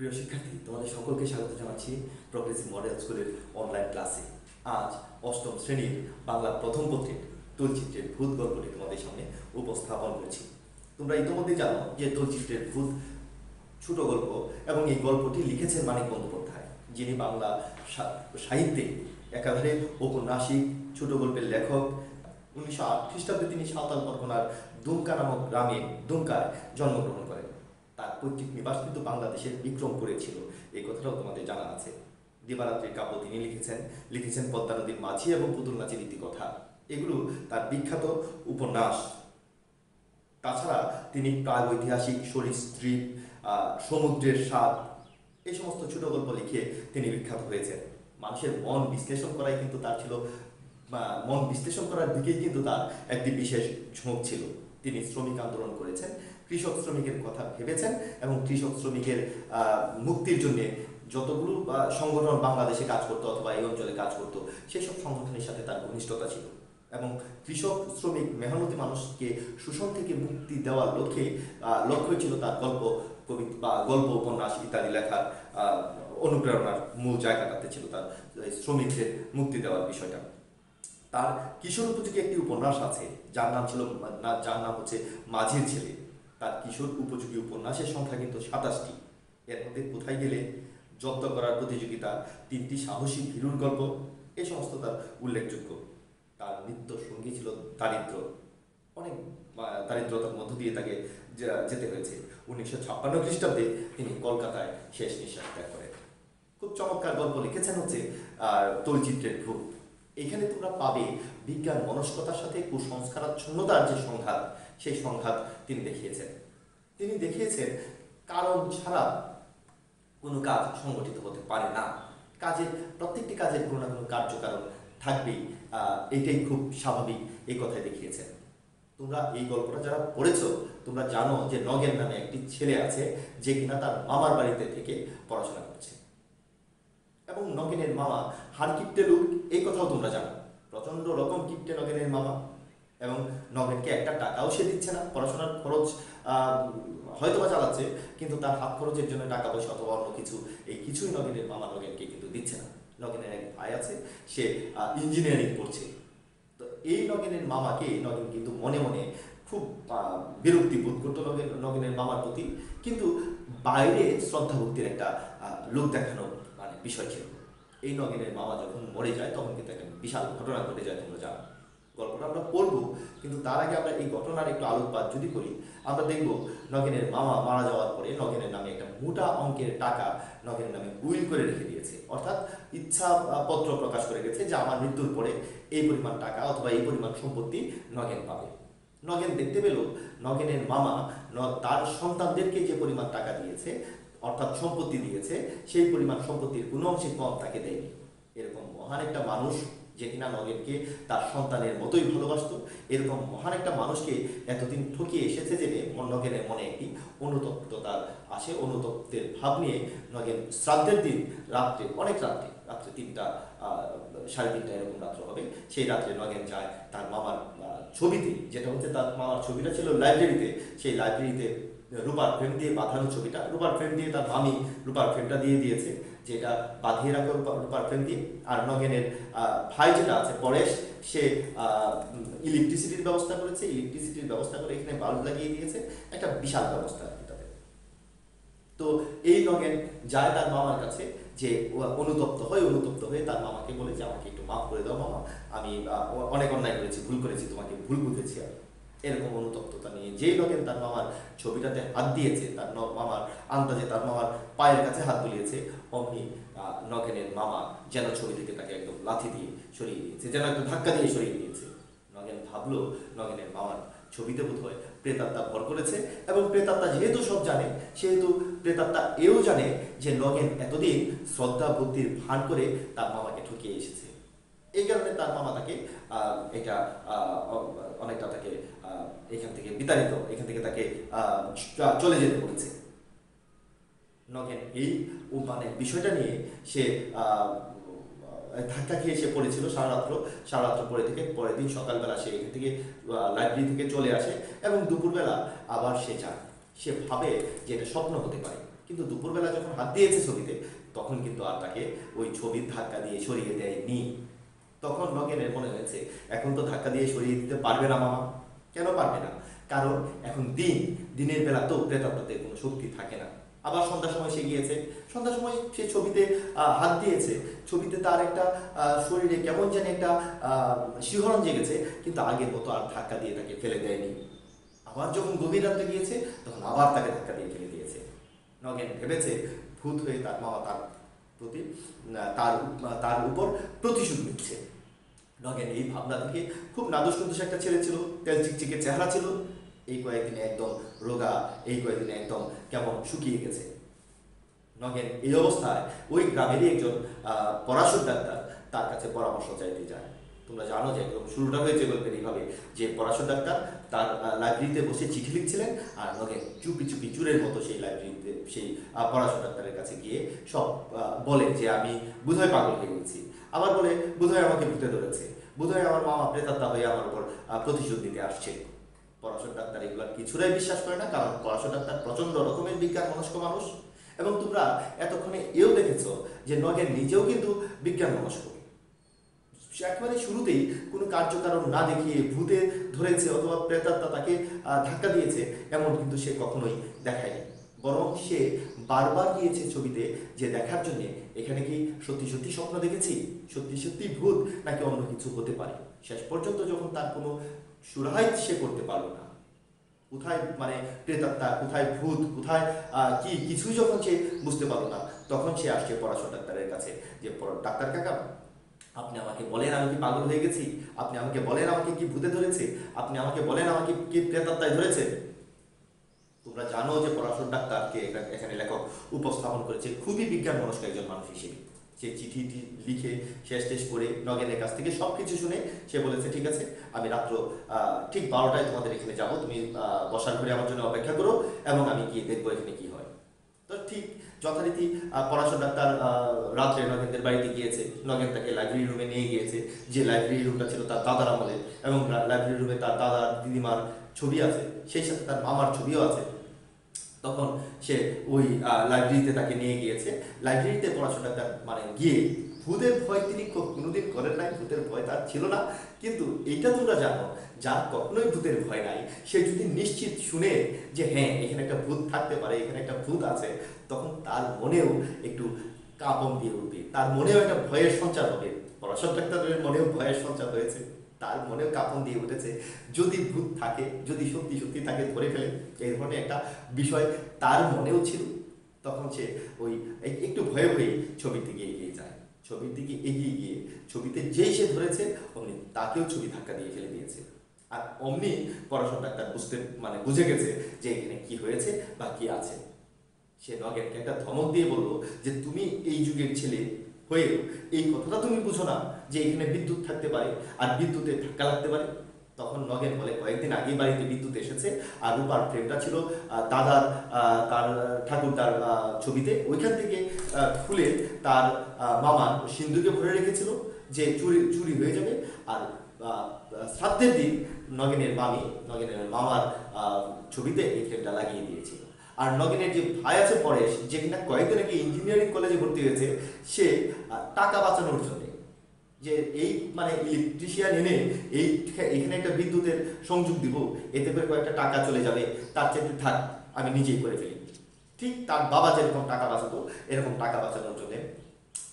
প্রিয় শিক্ষার্থী, তোমাদের সকলকে স্বাগত জানাচ্ছি প্রগ্রেসিভ মডেল স্কুলের অনলাইন ক্লাসে। আজ অষ্টম শ্রেণীর বাংলা প্রথম পত্রের তৈলচিত্রের ভূত গল্পটি তোমাদের সামনে উপস্থাপন করছি। তোমরা ইতিমধ্যে জানো যে তৈলচিত্রের ভূত ছোট গল্প এবং এই গল্পটি লিখেছেন মানিক বন্দ্যোপাধ্যায়, যিনি বাংলা সাহিত্যে একাধারে ঔপন্যাসিক, ছোট গল্পের লেখক। 1908 খ্রিস্টাব্দে তিনি সাঁওতাল পরগনার দুমকা নামক গ্রামে দুমকায় জন্মগ্রহণ করেন। তার পৈতৃক নিবাস কিন্তু বাংলাদেশের বিক্রমপুরে ছিল, এই কথাটাও তোমাদের জানা আছে। দিবারাত্রির কাব্য তিনি লিখেছেন পদ্মা নদীর মাঝি এবং পুতুল নাচের ইতিকথা, এগুলো তার বিখ্যাত উপন্যাস। তাছাড়া তিনি প্রাগ ঐতিহাসিক, সরীসৃপ, সমুদ্রের স্বাদ, এই সমস্ত ছোট গল্প লিখে তিনি বিখ্যাত হয়েছেন। মানুষের মন বিশ্লেষণ করাই কিন্তু তার ছিল, মন বিশ্লেষণ করার দিকেই কিন্তু তার একটি বিশেষ ঝোঁক ছিল। তিনি শ্রমিক আন্দোলন করেছেন, কৃষক শ্রমিকের কথা ভেবেছেন এবং কৃষক শ্রমিকের মুক্তির জন্য যতগুলো সংগঠন বাংলাদেশে কাজ করতো অথবা এই অঞ্চলে কাজ করতো, সেসব সংগঠনের সাথে তার ঘনিষ্ঠতা ছিল এবং কৃষক শ্রমিক মেহনতি মানুষকে শোষণ থেকে মুক্তি দেওয়ার লক্ষ্যই ছিল তার গল্প উপন্যাস ইত্যাদি লেখার অনুপ্রেরণার মূল জায়গাটাতে ছিল তার শ্রমিকদের মুক্তি দেওয়ার বিষয়টা। তার কিশোর উপযোগী একটি উপন্যাস আছে যার নাম হচ্ছে মাঝির ছেলে। তার কিশোর উপযোগী উপন্যাসের সংখ্যা কিন্তু 27টি। এর মধ্যে কোথায় গেলে, জব্দ করার প্রতিযোগিতা, 3টি সাহসী ভীরুর গল্প, এই সমস্ত তার উল্লেখযোগ্য। তার নিত্য সঙ্গী ছিল দারিদ্র। অনেক দারিদ্রতার মধ্য দিয়ে তাকে যেতে হয়েছে। 1956 খ্রিস্টাব্দে তিনি কলকাতায় শেষ নিঃশ্বাস ত্যাগ করেন। খুব চমৎকার গল্প লিখেছেন হচ্ছে তৈলচিত্রের ভূত। এখানে তোমরা পাবে বিজ্ঞান মনস্কতার সাথে কুসংস্কারাচ্ছন্নতার যে সংঘাত, সেই সংঘাত তিনি দেখিয়েছেন কারণ ছাড়া কোনো কাজ সংগঠিত হতে পারে না। প্রত্যেকটি কাজের কোনো না কোনো কার্যকারণ থাকবেই, এটাই খুব স্বাভাবিক, এই কথাই দেখিয়েছেন। তোমরা এই গল্পটা যারা পড়েছো, তোমরা জানো যে নগেন নামে একটি ছেলে আছে যে কিনা তার মামার বাড়িতে থেকে পড়াশোনা করছে এবং নগেনের মামা হাড় কিপ্টে লোক, এই কথাও তোমরা জানো। প্রচন্ড রকম কিপ্টে নগেনের মামা, এবং নগেনকে একটা টাকাও সে দিচ্ছে না। পড়াশোনার খরচ হয়তোবা চালাচ্ছে, কিন্তু তার হাত খরচের জন্য টাকা পয়সা অথবা অন্য কিছু, এই কিছুই নগেনের মামা নগেনকে কিন্তু দিচ্ছে না। নগেনের এক ভাই আছে, সে ইঞ্জিনিয়ারিং পড়ছে। তো এই নগেনের মামাকে নগেন কিন্তু মনে মনে খুব বিরক্তি বোধ করতো নগেনের মামার প্রতি, কিন্তু বাইরে শ্রদ্ধা ভক্তির একটা লোক দেখানো বিষয় ছিল। এই নগেনের মামা যখন মরে যায় তখন কিন্তু একটা বিশাল ঘটনা ঘটে যায়, তোমরা জানো। গল্পটা আমরা পড়বো, কিন্তু তার আগে আমরা এই ঘটনার একটু আলোকপাত যদি করি, আমরা দেখব নগেনের মামা মারা যাওয়ার পরে নগেনের নামে একটা মোটা অঙ্কের টাকা নগেনের নামে উইল করে রেখে দিয়েছে, অর্থাৎ ইচ্ছা পত্র প্রকাশ করে গেছে যে আমার মৃত্যুর পরে এই পরিমাণ টাকা অথবা এই পরিমাণ সম্পত্তি নগেন পাবে। নগেন দেখতে পেল নগেনের মামা তার সন্তানদেরকে যে পরিমাণ টাকা দিয়েছে, অর্থাৎ সম্পত্তি দিয়েছে, সেই পরিমাণ সম্পত্তির কোনো অংশে কম তাকে দেয়নি। এরকম মহান একটা মানুষ যে কিনা নগেনকে তার সন্তানের মতোই ভালোবাসত, এরকম মহান একটা মানুষকে এতদিন ঠকিয়ে এসেছে যে নগেনের মনে একটি অনুতপ্ততা আসে। অনুতপ্তের ভাব নিয়ে নগেন শ্রাদ্ধের দিন রাত্রে, অনেক রাত্রে 3টা 3:30 এরকম রাত্র হবে, সেই রাত্রে নগেন যায় তার মামার ছবিতে, যেটা হচ্ছে তার মামার ছবিটা ছিল লাইব্রেরিতে, সেই লাইব্রেরিতে রূপার ফ্রেম দিয়ে বাঁধানো ছবিটা, রূপার ফ্রেম দিয়ে তার মামি রূপার ফ্রেমটা দিয়ে দিয়েছে, যেটা বাঁধিয়ে রাখো রূপার ফ্রেম দিয়ে। আর নগেনের ভাই যেটা আছে পরেশ, সে ইলেকট্রিসিটির ব্যবস্থা করে এখানে বাল্ব লাগিয়ে দিয়েছে, একটা বিশাল ব্যবস্থা তাদের। তো এই নগেন যায় তার মামার কাছে, যে অনুতপ্ত হয়ে তার মামাকে বলে যে আমাকে একটু মাফ করে দাও মামা, আমি অনেক অন্যায় করেছি, ভুল করেছি, তোমাকে ভুল বুঝেছি। আমি এরকম অনুতপ্ততা নিয়ে যেই নগেন তার মামার ছবিটাতে হাত দিয়েছে, তার মামার আন্দাজে তার মামার পায়ের কাছে হাত বুলিয়েছে, অমনি নগেনের মামা যেন ছবি থেকে তাকে একদম লাথি দিয়ে সরিয়ে দিয়েছে, যেন একটা ধাক্কা দিয়ে সরিয়ে দিয়েছে। নগেন ভাবলো নগেনের মামার ছবিতে বোধহয় প্রেতাত্মা ভর করেছে, এবং প্রেতাত্মা যেহেতু সব জানে, সেহেতু প্রেতাত্মা এও জানে যে নগেন এতদিন শ্রদ্ধা ভক্তির ভান করে তার মামাকে ঠকিয়ে এসেছে। এই কারণে তার মামা তাকে অনেকটা তাকে এখান থেকে বিতাড়িত, এখান থেকে তাকে চলে যেতে বলেছে। নগেন এই বিষয়টা নিয়ে সে ধাক্কা খেয়ে সে পড়েছিল সারা রাত্র পরে থেকে পরের দিন সকালবেলা সে এখান থেকে লাইব্রেরি থেকে চলে আসে এবং দুপুরবেলা আবার সে যায়। সে ভাবে যে এটা স্বপ্ন হতে পারে, কিন্তু দুপুরবেলা যখন হাত দিয়েছে ছবিতে, তখন কিন্তু আর তাকে ওই ছবির ধাক্কা দিয়ে সরিয়ে দেয়নি। তখন নগেনের মনে হয়েছে এখন তো ধাক্কা দিয়ে সরিয়ে দিতে পারবে না মামা। কেন পারবে না? কারণ এখন দিনের বেলা তো প্রেতাত্মাতে কোনো শক্তি থাকে না। আবার সন্ধ্যার সময় সে গিয়েছে, সন্ধ্যার সময় সে ছবিতে হাত দিয়েছে, ছবিতে তার একটা শরীরে কেমন জানি একটা শিহরণ জেগেছে, কিন্তু আগের মতো আর ধাক্কা দিয়ে তাকে ফেলে দেয়নি। আবার যখন গভীর রাত্রে গিয়েছে, তখন আবার তাকে ধাক্কা দিয়ে ফেলে দিয়েছে। নগেন ভেবেছে ভূত হয়ে তার মামা তার প্রতি তার তার উপর প্রতিশোধ নিচ্ছে। নগেন এই ভাবনা থেকে, খুব নাদুস নুদুস একটা ছেলে ছিল, তেল চিকচিকে চেহারা ছিল, এই কয়েকদিনে একদম রোগা, এই কয়েকদিনে একদম কেমন শুকিয়ে গেছে। নগেন এই অবস্থায় ওই গ্রামেরই একজন পরাশর ডাক্তার তার কাছে পরামর্শ চাইতে যায়। তোমরা জানো যে একদম শুরুটা হয়েছে গল্পের এইভাবে, যে পরাশর ডাক্তার তার লাইব্রেরিতে বসে চিঠি লিখছিলেন, আর নগেন চুপি চুপি চুরের মতো সেই লাইব্রেরিতে সেই পরাশর ডাক্তারের কাছে গিয়ে সব বলে যে আমি বোধহয় পাগল হয়ে গেছি, আবার বলে বোধহয় আমাকে ভূতে ধরেছে, বোধহয় আমার মামা প্রেতাত্মা হয়ে আমার উপর প্রতিশোধ নিতে আসছে। পরাশর ডাক্তার এগুলো কিছুটাই বিশ্বাস করে না, কারণ পরাশর ডাক্তার প্রচন্ড রকমের বিজ্ঞান মনস্ক মানুষ। এবং তোমরা এতক্ষণে এও দেখেছ যে নগেন নিজেও কিন্তু বিজ্ঞান মনস্ক। একেবারে শুরুতেই কোনো কার্যকারণ না দেখিয়ে ভূতে ধরেছে অথবা প্রেতাত্মা তাকে ধাক্কা দিয়েছে এমন কিন্তু সে কখনোই দেখায়নি, বরং সে বারবার গিয়েছে ছবিতে যে দেখার জন্যে এখানে কি সত্যি সত্যি স্বপ্ন দেখেছি, সত্যি সত্যি ভূত নাকি অন্য কিছু হতে পারে। শেষ পর্যন্ত যখন তার কোনো সুরাহাই সে করতে পারলো না, কোথায় মানে প্রেতাত্মা, কোথায় ভূত, কোথায় কি কিছুই যখন সে বুঝতে পারলো না, তখন সে আসছে পরাশর ডাক্তারের কাছে যে ডাক্তার কাকা, আপনি আমাকে বলেন আমি কি পাগল হয়ে গেছি, আপনি আমাকে বলেন আমাকে কি ভূতে ধরেছে, আপনি আমাকে বলেন আমাকে কি প্রেতাত্মায় ধরেছে। তোমরা জানো যে পরাশর ডাক্তারকে এখানে লেখক উপস্থাপন করেছে খুবই বিজ্ঞান মনস্ক একজন মানুষ হিসেবে। সে চিঠিটি লিখে শেষ করে নগেনের কাছ থেকে সব কিছু শুনে সে বলেছে ঠিক আছে, আমি রাত্র ঠিক 12টায় তোমাদের এখানে যাব, তুমি বসার ঘরে আমার জন্য অপেক্ষা করো এবং আমি গিয়ে দেখবো এখানে কি হয়। তো ঠিক যথারীতি পরাশর ডাক্তার রাত্রে নগেনদের বাড়িতে গিয়েছে। নগেন তাকে লাইব্রেরি রুমে নিয়ে গিয়েছে, যে লাইব্রেরি রুমটা ছিল তার দাদার আমলের, এবং লাইব্রেরি রুমে তার দাদার দিদিমার ছবি আছে, সেই সাথে তার মামার ছবিও আছে। তখন সে ওই লাইব্রেরিতে তাকে নিয়ে গিয়েছে। লাইব্রেরিতে পড়াশোনা মানে গিয়ে ভূতের ভয় তিনি কোনোদিন করেন নাই, ভূতের ভয় তার ছিল না। কিন্তু এইটা তোমরা জানো, যার কখনোই ভূতের ভয় নাই, সে যদি নিশ্চিত শুনে যে হ্যাঁ এখানে একটা ভূত থাকতে পারে, এখানে একটা ভূত আছে, তখন তার মনেও একটু কাঁপন দিয়ে উঠবে, তার মনেও একটা ভয়ের সঞ্চার হবে। পড়াশোনা ডাক্তারের মনেও ভয়ের সঞ্চার হয়েছে, তার মনেও কাঁপন দিয়ে উঠেছে। যদি ভূত থাকে, যদি সত্যি সত্যি তাকে ধরে ফেলে, এই ধরনের একটা বিষয় তার মনেও ছিল। তখন সে ওই একটু ভয়ে ভয়ে ছবির দিকে এগিয়ে যায়। ছবির দিকে এগিয়ে গিয়ে ছবিতে যেই সে ধরেছে অমনি তাকেও ছবি ধাক্কা দিয়ে ফেলে দিয়েছে। আর অমনি পড়াশোনা ডাক্তার বুঝে গেছে যে এখানে কি হয়েছে বা কি আছে। সে নগেনকে একটা ধমক দিয়ে বললো যে তুমি এই যুগের ছেলে হয়েও এই কথাটা তুমি বুঝো না যে এখানে বিদ্যুৎ থাকতে পারে আর বিদ্যুতের ধাক্কা লাগতে পারে। তখন নগেন বলে কয়েকদিন আগেই বাড়িতে বিদ্যুৎ এসেছে, আর রূপার ফ্রেমটা ছিল দাদার তার ঠাকুরদার ছবিতে, ওইখান থেকে খুলে তার মামার সিন্ধুকে ভরে রেখেছিল যে চুরি হয়ে যাবে। আর শ্রাদ্ধের দিন নগেনের মামার ছবিতে এই ফ্রেমটা লাগিয়ে দিয়েছিল। আর নগেনের যে ভাই আছে পরেশ, যে কিনা কয়েকদিন আগে ইঞ্জিনিয়ারিং কলেজে ভর্তি হয়েছে, সে টাকা বাঁচানোর জন্য যে এই ইলেকট্রিশিয়ান এনে এখানে একটা বিদ্যুতের সংযোগ দিব, এতে করে কয়েকটা টাকা চলে যাবে, তার চেয়ে থাক আমি নিজেই করে ফেলি। ঠিক তার বাবা যেরকম টাকা বাঁচাতো, এরকম টাকা বাঁচানোর জন্য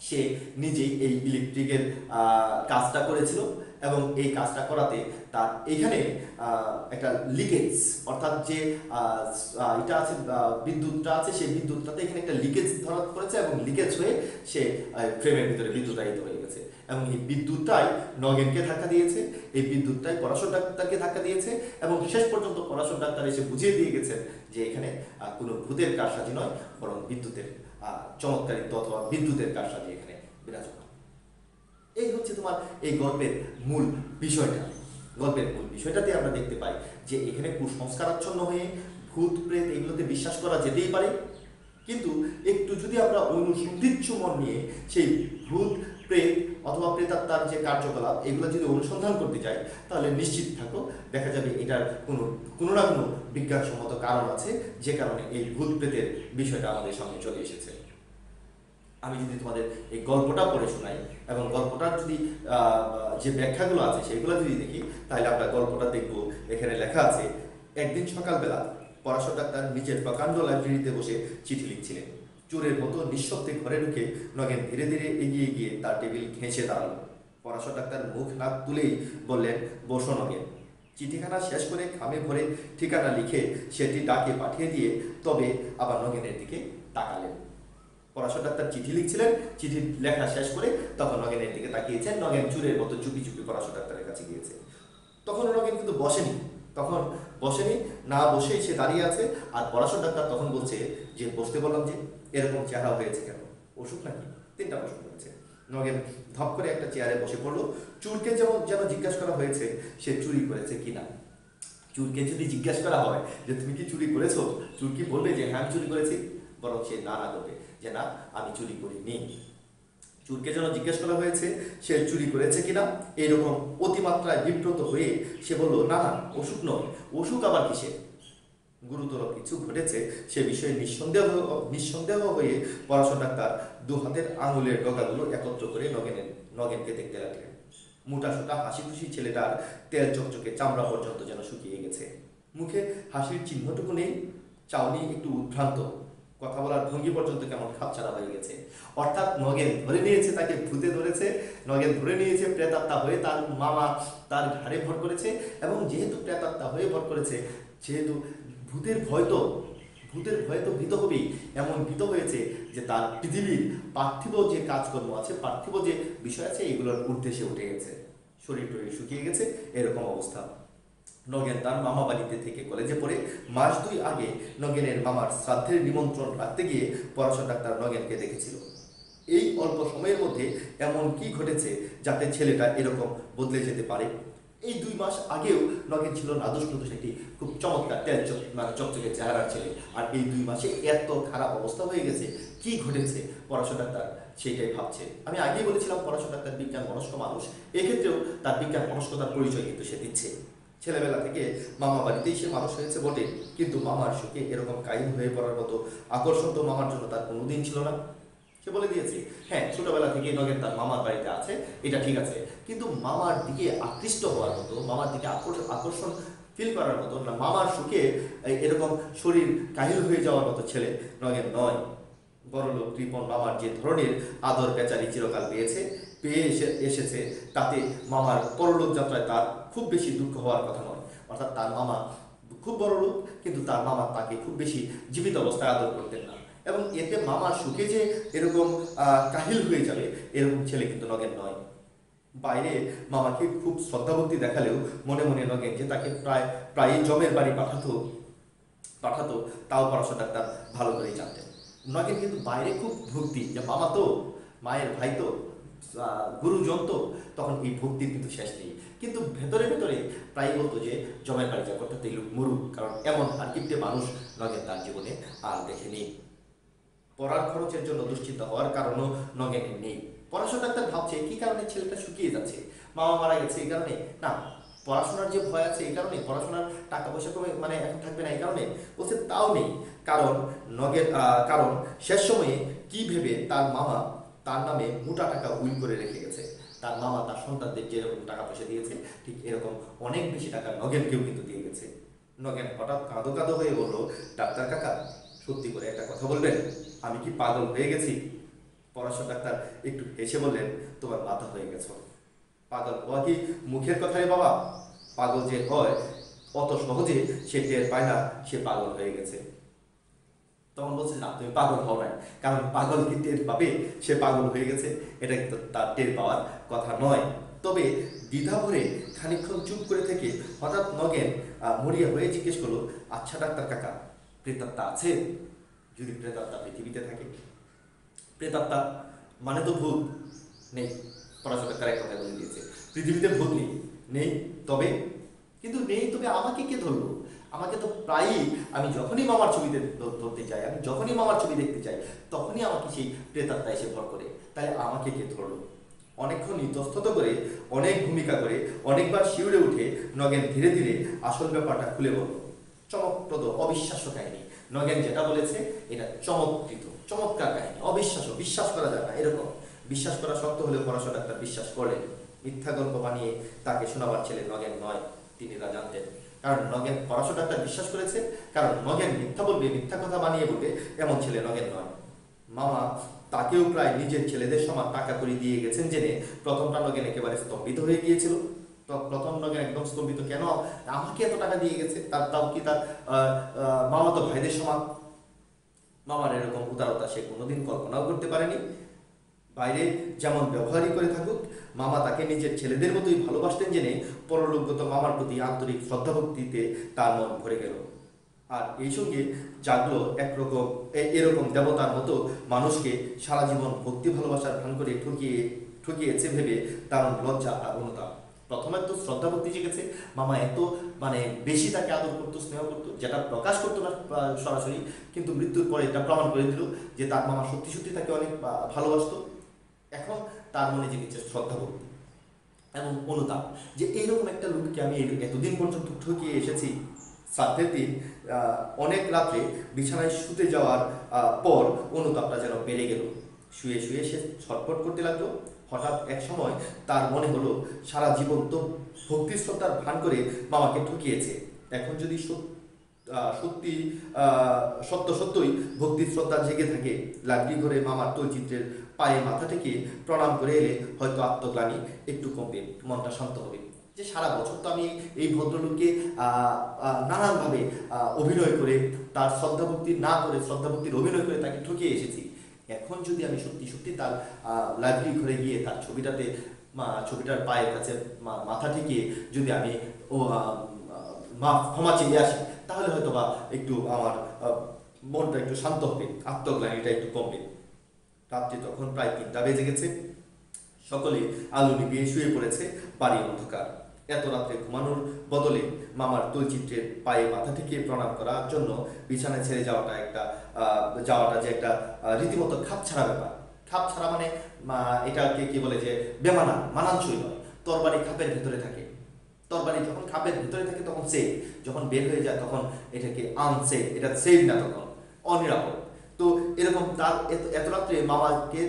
সে নিজেই এই ইলেকট্রিকের কাজটা করেছিল। এবং এই কাজটা করাতে তার এখানে একটা লিকেজ, অর্থাৎ যে এটা আছে বিদ্যুৎটা আছে, সেই বিদ্যুৎটাতে এখানে একটা লিকেজ ধরা পড়েছে এবং লিকেজ হয়ে সে ফ্রেমের ভিতরে বিদ্যুতায়িত হয়ে গেছে। এবং এই বিদ্যুৎটাই নগেনকে ধাক্কা দিয়েছে, এই বিদ্যুৎটাই পরাশর ডাক্তারকে ধাক্কা দিয়েছে। এবং শেষ পর্যন্ত পরাশর ডাক্তার এসে বুঝিয়ে দিয়ে গেছেন যে এখানে কোনো ভূতের কারসাজি নয়, বরং বিদ্যুতের চমৎকারিত্ব অথবা বিদ্যুতের কারসাজি এখানে বিরাজমান। এই হচ্ছে তোমার এই গল্পের মূল বিষয়টা। গল্পের মূল বিষয়টাতে আমরা দেখতে পাই যে এখানে কুসংস্কারাচ্ছন্ন হয়ে ভূত প্রেত এগুলোতে বিশ্বাস করা যেতেই পারে, কিন্তু একটু যদি আমরা অনুসন্ধিৎসু মন নিয়ে সেই ভূত প্রেত অথবা প্রেতাত্মার যে কার্যকলাপ এগুলো যদি অনুসন্ধান করতে যাই, তাহলে নিশ্চিত থাকো দেখা যাবে এটার কোনো না কোনো বিজ্ঞানসম্মত কারণ আছে, যে কারণে এই ভূত প্রেতের বিষয়টা আমাদের সামনে চলে এসেছে। আমি যদি তোমাদের এই গল্পটা পড়ে শোনাই এবং গল্পটার যদি যে ব্যাখ্যাগুলো আছে সেগুলো যদি দেখি, তাহলে আমরা গল্পটা দেখব। এখানে লেখা আছে, একদিন সকালবেলা পরাশর ডাক্তার নিজের প্রকাণ্ড লাইব্রেরিতে বসে চিঠি লিখছিলেন। চোরের মতো নিঃশব্দে ঘরে ঢুকে নগেন ধীরে ধীরে এগিয়ে গিয়ে তার টেবিল ঘেঁষে দাঁড়ালো। পরাশর ডাক্তার মুখ নাক তুলেই বললেন, বসো নগেন। চিঠিখানা শেষ করে খামে ভরে ঠিকানা লিখে সেটি ডাকে পাঠিয়ে দিয়ে তবে আবার নগেনের দিকে তাকালেন। পরাশর ডাক্তার চিঠি লিখছিলেন, চিঠি লেখা শেষ করে তখন নগেনের দিকে তাকিয়েছেন। নগেন চুরের মতো চুপি চুপি পরাশর ডাক্তারের কাছে গিয়েছে। তখন নগেন কিন্তু বসেনি, না বসেই সে দাঁড়িয়ে আছে। আর পরাশর ডাক্তার তখন বলছে যে, বসতে বললাম যে, এরকম চেহারা হয়েছে কেন, অসুখ নাকি? 3টা প্রশ্ন করেছে। নগেন ধপ করে একটা চেয়ারে বসে পড়লো। চুরকে যেন জিজ্ঞাসা করা হয়েছে সে চুরি করেছে কিনা। চুরকে যদি জিজ্ঞাসা করা হয় যে তুমি কি চুরি করেছো, চুর কি বলবে যে হ্যাঁ আমি চুরি করেছি? বরং সে না করবে যে না আমি চুরি করিনি। চুরকে যেন জিজ্ঞেস করা হয়েছে সে চুরি করেছে কিনা, এইরকম অতিমাত্রায় বিব্রত হয়ে সে বলল, না না অসুখ নয়। অসুখ আবার কিসে? গুরুতর কিছু ঘটেছে সে বিষয়ে নিঃসন্দেহ হয়ে পরাশর ডাক্তার 2 হাতের আঙুলের ডগাগুলো একত্র করে নগেনকে দেখতে লাগলেন। মোটা সোটা হাসি খুশি ছেলেটার তেল চকচকে চামড়া পর্যন্ত যেন শুকিয়ে গেছে। মুখে হাসির চিহ্নটুকু নেই, চাউনি একটু উদ্ভ্রান্ত, কথা বলার ভঙ্গি পর্যন্ত কেমন খাপছাড়া হয়ে গেছে। অর্থাৎ নগেন ধরে নিয়েছে তাকে ভূতে ধরেছে, নগেন ধরে নিয়েছে প্রেতাত্মা হয়ে তার মামা তার ঘাড়ে ভর করেছে। এবং যেহেতু প্রেতাত্মা হয়ে ভর করেছে, যেহেতু ভূতের ভয় তো ভীত হবেই। এমন ভীত হয়েছে যে তার পৃথিবীর পার্থিব যে কাজকর্ম আছে, পার্থিব যে বিষয় আছে, এগুলোর উদ্দেশ্যে উঠে গেছে, শরীর টরীর শুকিয়ে গেছে, এরকম অবস্থা। নগেন তার মামা বাড়িতে থেকে কলেজে পড়ে মাস 2 আগে নগেনের মামার শ্রাদ্ধের নিমন্ত্রণ রাখতে গিয়ে পরাশর ডাক্তার নগেনকে দেখেছিল। এই অল্প সময়ের মধ্যে এমন কি ঘটেছে যাতে ছেলেটা এরকম বদলে যেতে পারে? এই 2 মাস আগেও নগেন ছিল নাদুস নুদুস একটি খুব চমৎকার চকচকে চেহারার ছেলে, আর এই 2 মাসে এত খারাপ অবস্থা হয়ে গেছে। কি ঘটেছে পরাশর ডাক্তার সেটাই ভাবছে। আমি আগেই বলেছিলাম পরাশর ডাক্তার বিজ্ঞান মনস্ক মানুষ, এক্ষেত্রেও তার বিজ্ঞান মনস্কতার পরিচয় কিন্তু সে দিচ্ছে। ছেলেবেলা থেকে মামা বাড়িতেই সে মানুষ হয়েছে বটে, কিন্তু মামার সুখে এরকম কাইম হয়ে পড়ার মতো আকর্ষণ তো মামার জন্য তার কোনোদিন ছিল না। সে বলে দিয়েছে, হ্যাঁ ছোটবেলা থেকে নগেন তার মামার বাড়িতে আছে, এটা ঠিক আছে, কিন্তু মামার দিকে আকৃষ্ট হওয়ার মতো, মামার দিকে আকর্ষণ ফিল করার মতো না, মামার সুখে এরকম শরীর কাহিল হয়ে যাওয়ার মতো ছেলে নগেন নয়। বড়লোক কৃপণ মামার যে ধরনের আদর পেচারি চিরকাল পেয়ে এসেছে, তাতে মামার পরলোক যাত্রায় তার খুব বেশি দুঃখ হওয়ার কথা নয়। অর্থাৎ তার মামা খুব বড় লোক, কিন্তু তার মামা তাকে খুব বেশি জীবিত অবস্থায় আদর করতেন না, এবং এতে মামার সুখে যে এরকম কাহিল হয়ে যাবে, এরকম ছেলে কিন্তু নগেন নয়। বাইরে মামাকে খুব শ্রদ্ধাভক্তি দেখালেও মনে মনে নগেন যে তাকে প্রায়ই জমের বাড়ি পাঠাতো তাও পরাশর ডাক্তার ভালো করেই জানতেন। নগেন কিন্তু বাইরে খুব ভক্তি, যে মামা তো, মায়ের ভাই তো, গুরুজন তো, তখন এই ভক্তির কিন্তু শেষ নেই। কিন্তু ভেতরে প্রায় বলতো যে জমের বাড়ি যাবো, অর্থাৎ এই লোক মরুক, কারণ এমন আর কিপ্টে মানুষ নগেন তার জীবনে আর দেখেনি। পড়ার খরচের জন্য দুশ্চিন্তা হওয়ার কারণও নগেনের নেই। পড়াশোনা ডাক্তার ভাবছে কি কারণে ছেলেটা শুকিয়ে যাচ্ছে, মামা মারা গেছে এই কারণে না, পড়াশোনার যে ভয় আছে এই কারণে, পড়াশোনার টাকা পয়সা কমে এখন থাকবে না এই কারণে, বলছে তাও নেই। কারণ শেষ সময়ে কি ভেবে তার মামা তার নামে মোটা টাকা উইল করে রেখে গেছে। তার মামা তার সন্তানদের যেরকম টাকা পয়সা দিয়েছে, ঠিক এরকম অনেক বেশি টাকা নগেনকেও কিন্তু দিয়ে গেছে। নগেন হঠাৎ কাঁদো হয়ে বলল, ডাক্তার কাকা সত্যি করে একটা কথা বলবেন, আমি কি পাগল হয়ে গেছি? পরাশর ডাক্তার একটু হেসে বললেন, তোমার মাথা হয়ে গেছো। পাগল হওয়া কি মুখের কথা রে বাবা? পাগল যে হয় অত সহজে সে টের পায় না সে পাগল হয়ে গেছে। তখন বলছে, না তুমি পাগল হও নাই, কারণ পাগল কি টের পাবে সে পাগল হয়ে গেছে? এটা কিন্তু তার টের পাওয়ার কথা নয়। তবে দ্বিধা ভরে খানিকক্ষণ চুপ করে থেকে হঠাৎ নগেন মরিয়া হয়ে জিজ্ঞেস করলো, আচ্ছা ডাক্তার কাকা, প্রেতাত্মা আছে? যদি প্রেতাত্মা পৃথিবীতে থাকে? প্রেতাত্মা মানে তো ভূত নেই। পড়াশোনা তার এক কথায় বলে দিয়েছে, পৃথিবীতে ভূত নেই তবে আমাকে কে ধরলো? আমাকে তো প্রায়ই, আমি যখনই মামার ছবিতে ধরতে চাই, আমি যখনই মামার ছবি দেখতে চাই, তখনই আমাকে সেই প্রেতাত্মা এসে ভর করে। তাহলে আমাকে কে ধরলো? অনেকক্ষণ ইতস্তত করে, অনেক ভূমিকা করে, অনেকবার শিউরে উঠে নগেন ধীরে ধীরে আসল ব্যাপারটা খুলে বলল। চমকপ্রদ, অবিশ্বাস্য কাহিনী। নগেন যেটা বলেছে এটা চমৎকৃত, চমৎকার কাহিনী, অবিশ্বাস্য, বিশ্বাস করা যায় না এরকম। বিশ্বাস করা শক্ত হলেও ফরাসি ডাক্তার বিশ্বাস করলেন। মিথ্যা গল্প বানিয়ে তাকে শোনাবার ছেলে নগেন নয়, তিনি তা জানতেন। কারণ নগেন ফরাসি ডাক্তার বিশ্বাস করেছে, কারণ নগেন মিথ্যা বলবে, মিথ্যা কথা বানিয়ে বলবে, এমন ছেলে নগেন নয়। মামা তাকেও প্রায় নিজের ছেলেদের সমান টাকা করে দিয়ে গেছেন জেনে প্রথমটা নগেন একেবারে স্তম্ভিত হয়ে গিয়েছিল। তো প্রথম নগেন একদম স্তম্ভিত, কেন আমাকে এত টাকা দিয়ে গেছে, তাও কি তার মামা তো ভাইদের সমান। মামার এরকম উদারতা সে কোনোদিন কল্পনাও করতে পারেনি। বাইরে যেমন ব্যবহারই করে থাকুক, মামা তাকে নিজের ছেলেদের মতোই ভালোবাসতেন জেনে পরলোকগত মামার প্রতি আন্তরিক শ্রদ্ধাভক্তিতে তার মন ভরে গেল। আর এই সঙ্গে জাগলো একরকম এরকম দেবতার মতো মানুষকে সারা জীবন ভক্তি ভালোবাসার ভান করে ঠকিয়েছে ভেবে দারুণ লজ্জা আর অনুতাপ। প্রথমে তো শ্রদ্ধা ভক্তি জেগেছে, মামা এত বেশি তাকে আদর করতো, স্নেহ করতো, যেটা প্রকাশ করতো না সরাসরি, কিন্তু মৃত্যুর পরে এটা প্রমাণ করে দিল যে তার মামা সত্যি সত্যি তাকে অনেক ভালোবাসতো। এখন তার মনে জেগেছে শ্রদ্ধা ভক্তি এবং অনুতাপ, যে এইরকম একটা লোককে আমি এতদিন পর্যন্ত ঠকিয়ে এসেছি। শ্রাদ্ধের দিন অনেক রাত্রে বিছানায় শুতে যাওয়ার পর অনুতাপটা যেন বেড়ে গেল। শুয়ে শুয়ে সে ছটফট করতে লাগলো। হঠাৎ এক সময় তার মনে হলো সারা জীবন তো ভক্তি শ্রদ্ধার ভান করে মামাকে ঠকিয়েছে, এখন যদি সত্যি সত্যই ভক্তি শ্রদ্ধা জেগে থাকে, লাকড়ি ঘরে মামার তৈচিত্রের পায়ে মাথা থেকে প্রণাম করে এলে হয়তো আত্মগ্লানি একটু কমবে, মনটা শান্ত হবে। যে সারা বছর তো আমি এই ভদ্রলোককে নানানভাবে অভিনয় করে, তার শ্রদ্ধাভক্তি না করে শ্রদ্ধাভক্তির অভিনয় করে তাকে ঠকিয়ে এসেছি, এখন যদি আমি সত্যি সত্যি তার লাইব্রেরি ঘরে গিয়ে তার ছবিটার পায়ের কাছে মাথা ঠেকিয়ে যদি আমি ক্ষমা চেয়ে আসি, তাহলে হয়তো বা একটু আমার মনটা একটু শান্ত হবে, আত্মগ্লানিটা একটু কমবে। রাত্রি তখন প্রায় 3টা বেজে গেছে। সকলে আলো নিভিয়ে শুয়ে পড়েছে, বাড়ি অন্ধকার। এত রাত্রে ঘুমানোর বদলে মামার তৈচিত্রের পায়ে মাথা ঠেকিয়ে প্রণাম করার জন্য বিছানায় ছেড়ে যাওয়াটা যে একটা রীতিমতো খাপ ছাড়া ব্যাপার। খাপ ছাড়া মানে এটাকে কি বলে, যে মানানসই নয়। তরবারি খাপের ভিতরে থাকে, তরবারি যখন খাপের ভিতরে থাকে তখন সেফ, যখন বের হয়ে যায় তখন এটাকে আনসেফ, এটা সেফ না, তখন অনিরাপদ। তো এরকম তার এত রাত্রে মামাকে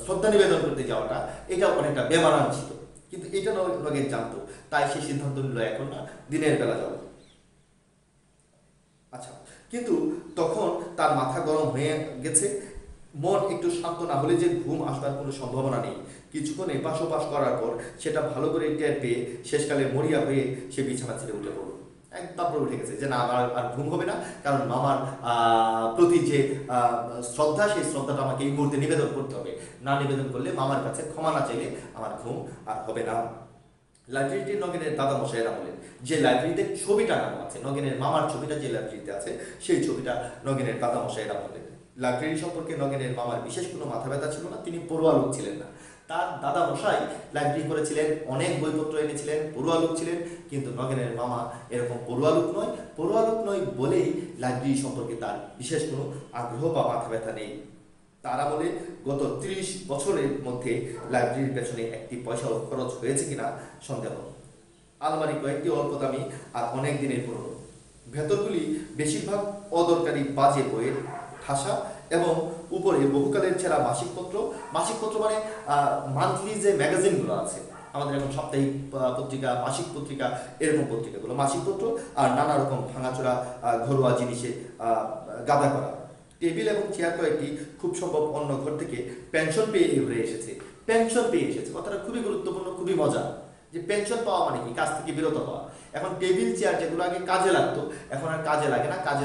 শ্রদ্ধা নিবেদন করতে যাওয়াটা এটা অনেকটা বেমানান ছিল, কিন্তু এটা নগেন জানতো, তাই সে সিদ্ধান্ত নিল এখন না, দিনের বেলা যাব। আচ্ছা, কিন্তু তখন তার মাথা গরম হয়ে গেছে, মন একটু শান্ত না হলে যে ঘুম আসবার কোনো সম্ভাবনা নেই। কিছুক্ষণ এপাশ ওপাশ করার পর সেটা ভালো করে টের পেয়ে শেষকালে মরিয়া হয়ে সে বিছানা ছেড়ে উঠে পড়ল। তারপরে উঠে গেছে যে না, আমার আর ঘুম হবে না, কারণ মামার প্রতি যে শ্রদ্ধা, সেই শ্রদ্ধাটা আমাকে এই মুহূর্তে নিবেদন করতে হবে। না নিবেদন করলে, মামার কাছে ক্ষমা না চাইলে আমার ঘুম আর হবে না। লাইব্রেরিটি নগেনের দাদামশাইরা বলেন, যে লাইব্রেরিতে ছবি টাঙানো আছে, নগেনের মামার ছবিটা যে লাইব্রেরিতে আছে, সেই ছবিটা নগেনের দাদামশাইরা বলেন। লাইব্রেরি সম্পর্কে নগেনের মামার বিশেষ কোনো মাথা ব্যথা ছিল না, তিনি পড়ুয়া লোক ছিলেন না। তার দাদা মশাই লাইব্রেরি করেছিলেন, অনেক বইপত্র এনেছিলেন, পড়ুয়া লোক ছিলেন, কিন্তু নগেনের মামা এরকম পড়ুয়া লোক নয় বলেই লাইব্রেরি সম্পর্কে তার বিশেষ কোনো আগ্রহ বা মাথা ব্যথা নেই। তারা বলে গত 30 বছরের মধ্যে লাইব্রেরির পেছনে একটি পয়সাও খরচ হয়েছে কিনা সন্দেহ। আলমারি কয়েকটি অল্প দামি আর অনেক দিনের পুরনো, ভেতরগুলি বেশিরভাগ অদরকারি বাজে বইয়ের ঠাসা, এবং উপরে বহুকালের ছেঁড়া মাসিকপত্র মানে মান্থলি যে ম্যাগাজিনগুলো আছে আমাদের, এখন সাপ্তাহিক পত্রিকা, মাসিক পত্রিকা, এরকম পত্রিকাগুলো, মাসিকপত্র আর নানা রকম ভাঙাচোরা ঘরোয়া জিনিসে গাদা করা। টেবিল এবং চেয়ার কয়েকটি খুব সম্ভব অন্য ঘর থেকে পেনশন পেয়ে ঘুরে এসেছে। কথাটা খুবই গুরুত্বপূর্ণ, খুবই মজা, যে পেনশন পাওয়া মানে কি, কাজ থেকে বিরত হওয়া। এখন টেবিল চেয়ার যেগুলো আগে কাজে লাগতো, এখন আর কাজে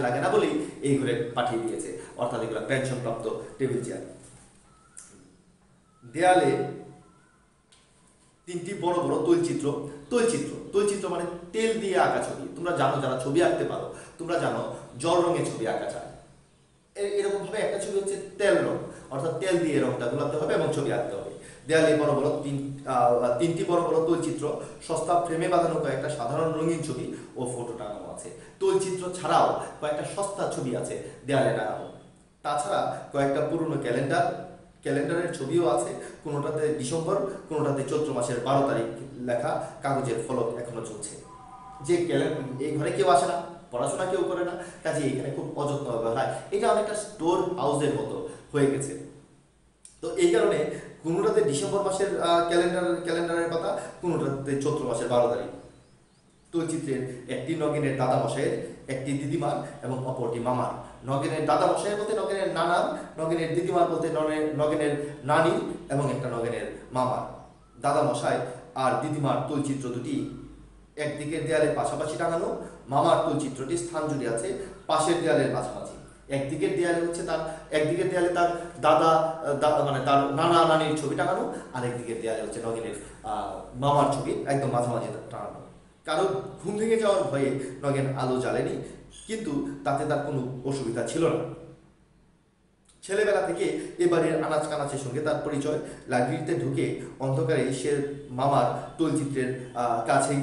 লাগে না বলেই এই ঘরে পাঠিয়ে দিয়েছে, অর্থাৎ এগুলো পেনশন প্রাপ্ত টেবিল চেয়ার। দেয়ালে 3টি বড় বড় তৈলচিত্র মানে তেল দিয়ে আঁকা ছবি। তোমরা জানো, যারা ছবি আঁকতে পারো, তোমরা জানো জল রঙে ছবি আঁকা যায়। এরকম ভাবে একটা ছবি হচ্ছে তেল রং, অর্থাৎ তেল দিয়ে রংটা গোলাতে হবে এবং ছবি আঁকতে হবে। দেয়ালে তিনটি বড় বড় তৈলচিত্র, সস্তা ফ্রেমে বাঁধানো কয়েকটা সাধারণ রঙিন ছবি ও ফটো টাঙানো আছে। তৈলচিত্র ছাড়াও কয়েকটা সস্তা ছবি আছে দেয়ালে টাঙানো। তাছাড়া কয়েকটা পুরনো ক্যালেন্ডারের ছবিও আছে, কোনোটাতে ডিসেম্বর, কোনোটাতে চৈত্র মাসের 12 তারিখ লেখা কাগজের ফলক এখনো চলছে। যে এই ঘরে কেউ আসে না, পড়াশোনা কেউ করে না, কাজে এখানে খুব অযত্নভাবে হয়। এটা অনেকটা স্টোর হাউসের মতো হয়ে গেছে। তো এই কারণে কোনোটাতে ডিসেম্বর মাসের ক্যালেন্ডারের কথা, কোনোটাতে চৈত্র মাসের 12 তারিখ। তৈচিত্রের একটি নগেনের দাদা মশাইয়ের, একটি দিদিমার এবং অপরটি মামার। নগেনের দাদা মশাই বলতে নগেনের নানার, নগেনের দিদিমার বলতে নগেনের নানি এবং একটা নগেনের মামার। দাদা মশাই আর দিদিমার তৈচিত্র দুটি একদিকের দেয়ালের পাশাপাশি টাঙানো, মামার তৈচিত্রটি স্থান জুড়ে আছে পাশের দেয়ালের মাঝামাঝি। একদিকের দেয়ালে তার দাদা মানে তার নানা নানির ছবি টাঙানো, আর একদিকের দেয়ালে হচ্ছে নগেনের মামার ছবি একদম মাঝামাঝি টাঙানো। কারো ঘুম ভেঙে যাওয়ার ভয়ে নগেন আলো জ্বালেনি, কিন্তু তাতে তার কোনো অসুবিধা ছিল না। ছেলেবেলা থেকে এবারের আনাচ কানাচের সঙ্গে তার পরিচয়। লাইব্রেরিতে ঢুকে অন্ধকারে সে মামার তৈলচিত্রের কাছে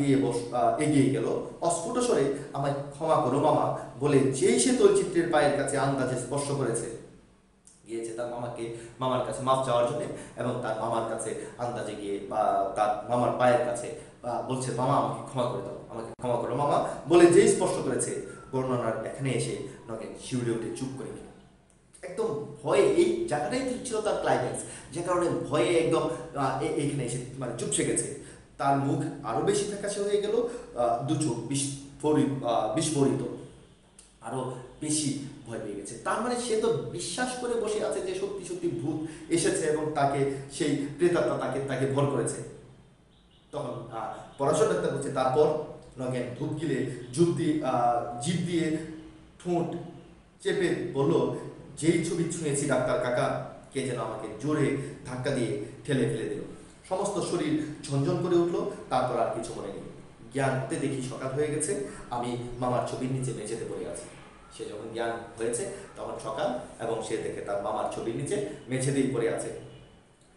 এগিয়ে গেল। অস্ফুট স্বরে আমায় ক্ষমা করো মামা বলে যেই সে তৈলচিত্রের পায়ের কাছে আন্দাজে স্পর্শ গিয়েছে তার মামার কাছে মাপ চাওয়ার জন্য, এবং তার মামার কাছে আন্দাজে গিয়ে তার মামার পায়ের কাছে বলছে, মামা আমাকে ক্ষমা করে দাও, আমাকে ক্ষমা করো মামা বলে যেই স্পর্শ করেছে, বর্ণনার এখানে এসে নগেন শিউরে উঠে চুপ করে গেল। একদম ভয়ে, এই জায়গাটাই ছিল তার ক্লাইম্যাক্স, যে কারণে ভয়ে একদম এখানে এসে মানে চুপসে গেছে। তার মুখ আরো বেশি ফ্যাকাশে হয়ে গেল, দু চোখ বিস্ফোরিত, আরো বেশি ভয় পেয়ে গেছে। তার মানে সে তো বিশ্বাস করে বসে আছে যে সত্যি সত্যি ভূত এসেছে এবং তাকে সেই প্রেতাত্মা তাকে ভর করেছে। তখন পড়াশোনা ডাক্তার বলছে, তারপর নগেন ধূপ গিলে জিভ দিয়ে ঠোঁট চেপে বলল, যেই ছবি ছুঁয়েছি ডাক্তার কাকা, কে যেন আমাকে জোরে ধাক্কা দিয়ে ঠেলে ফেলে দিল। সমস্ত শরীর ঝনঝন করে উঠলো। তারপর আর কিছু মনে নেই। জ্ঞান হতে দেখি সকাল হয়ে গেছে, আমি মামার ছবির নিচে মেঝেতে পড়ে আছি। সে যখন জ্ঞান হয়েছে তখন সকাল, এবং সে দেখে তার মামার ছবির নিচে মেঝেতেই পড়ে আছে।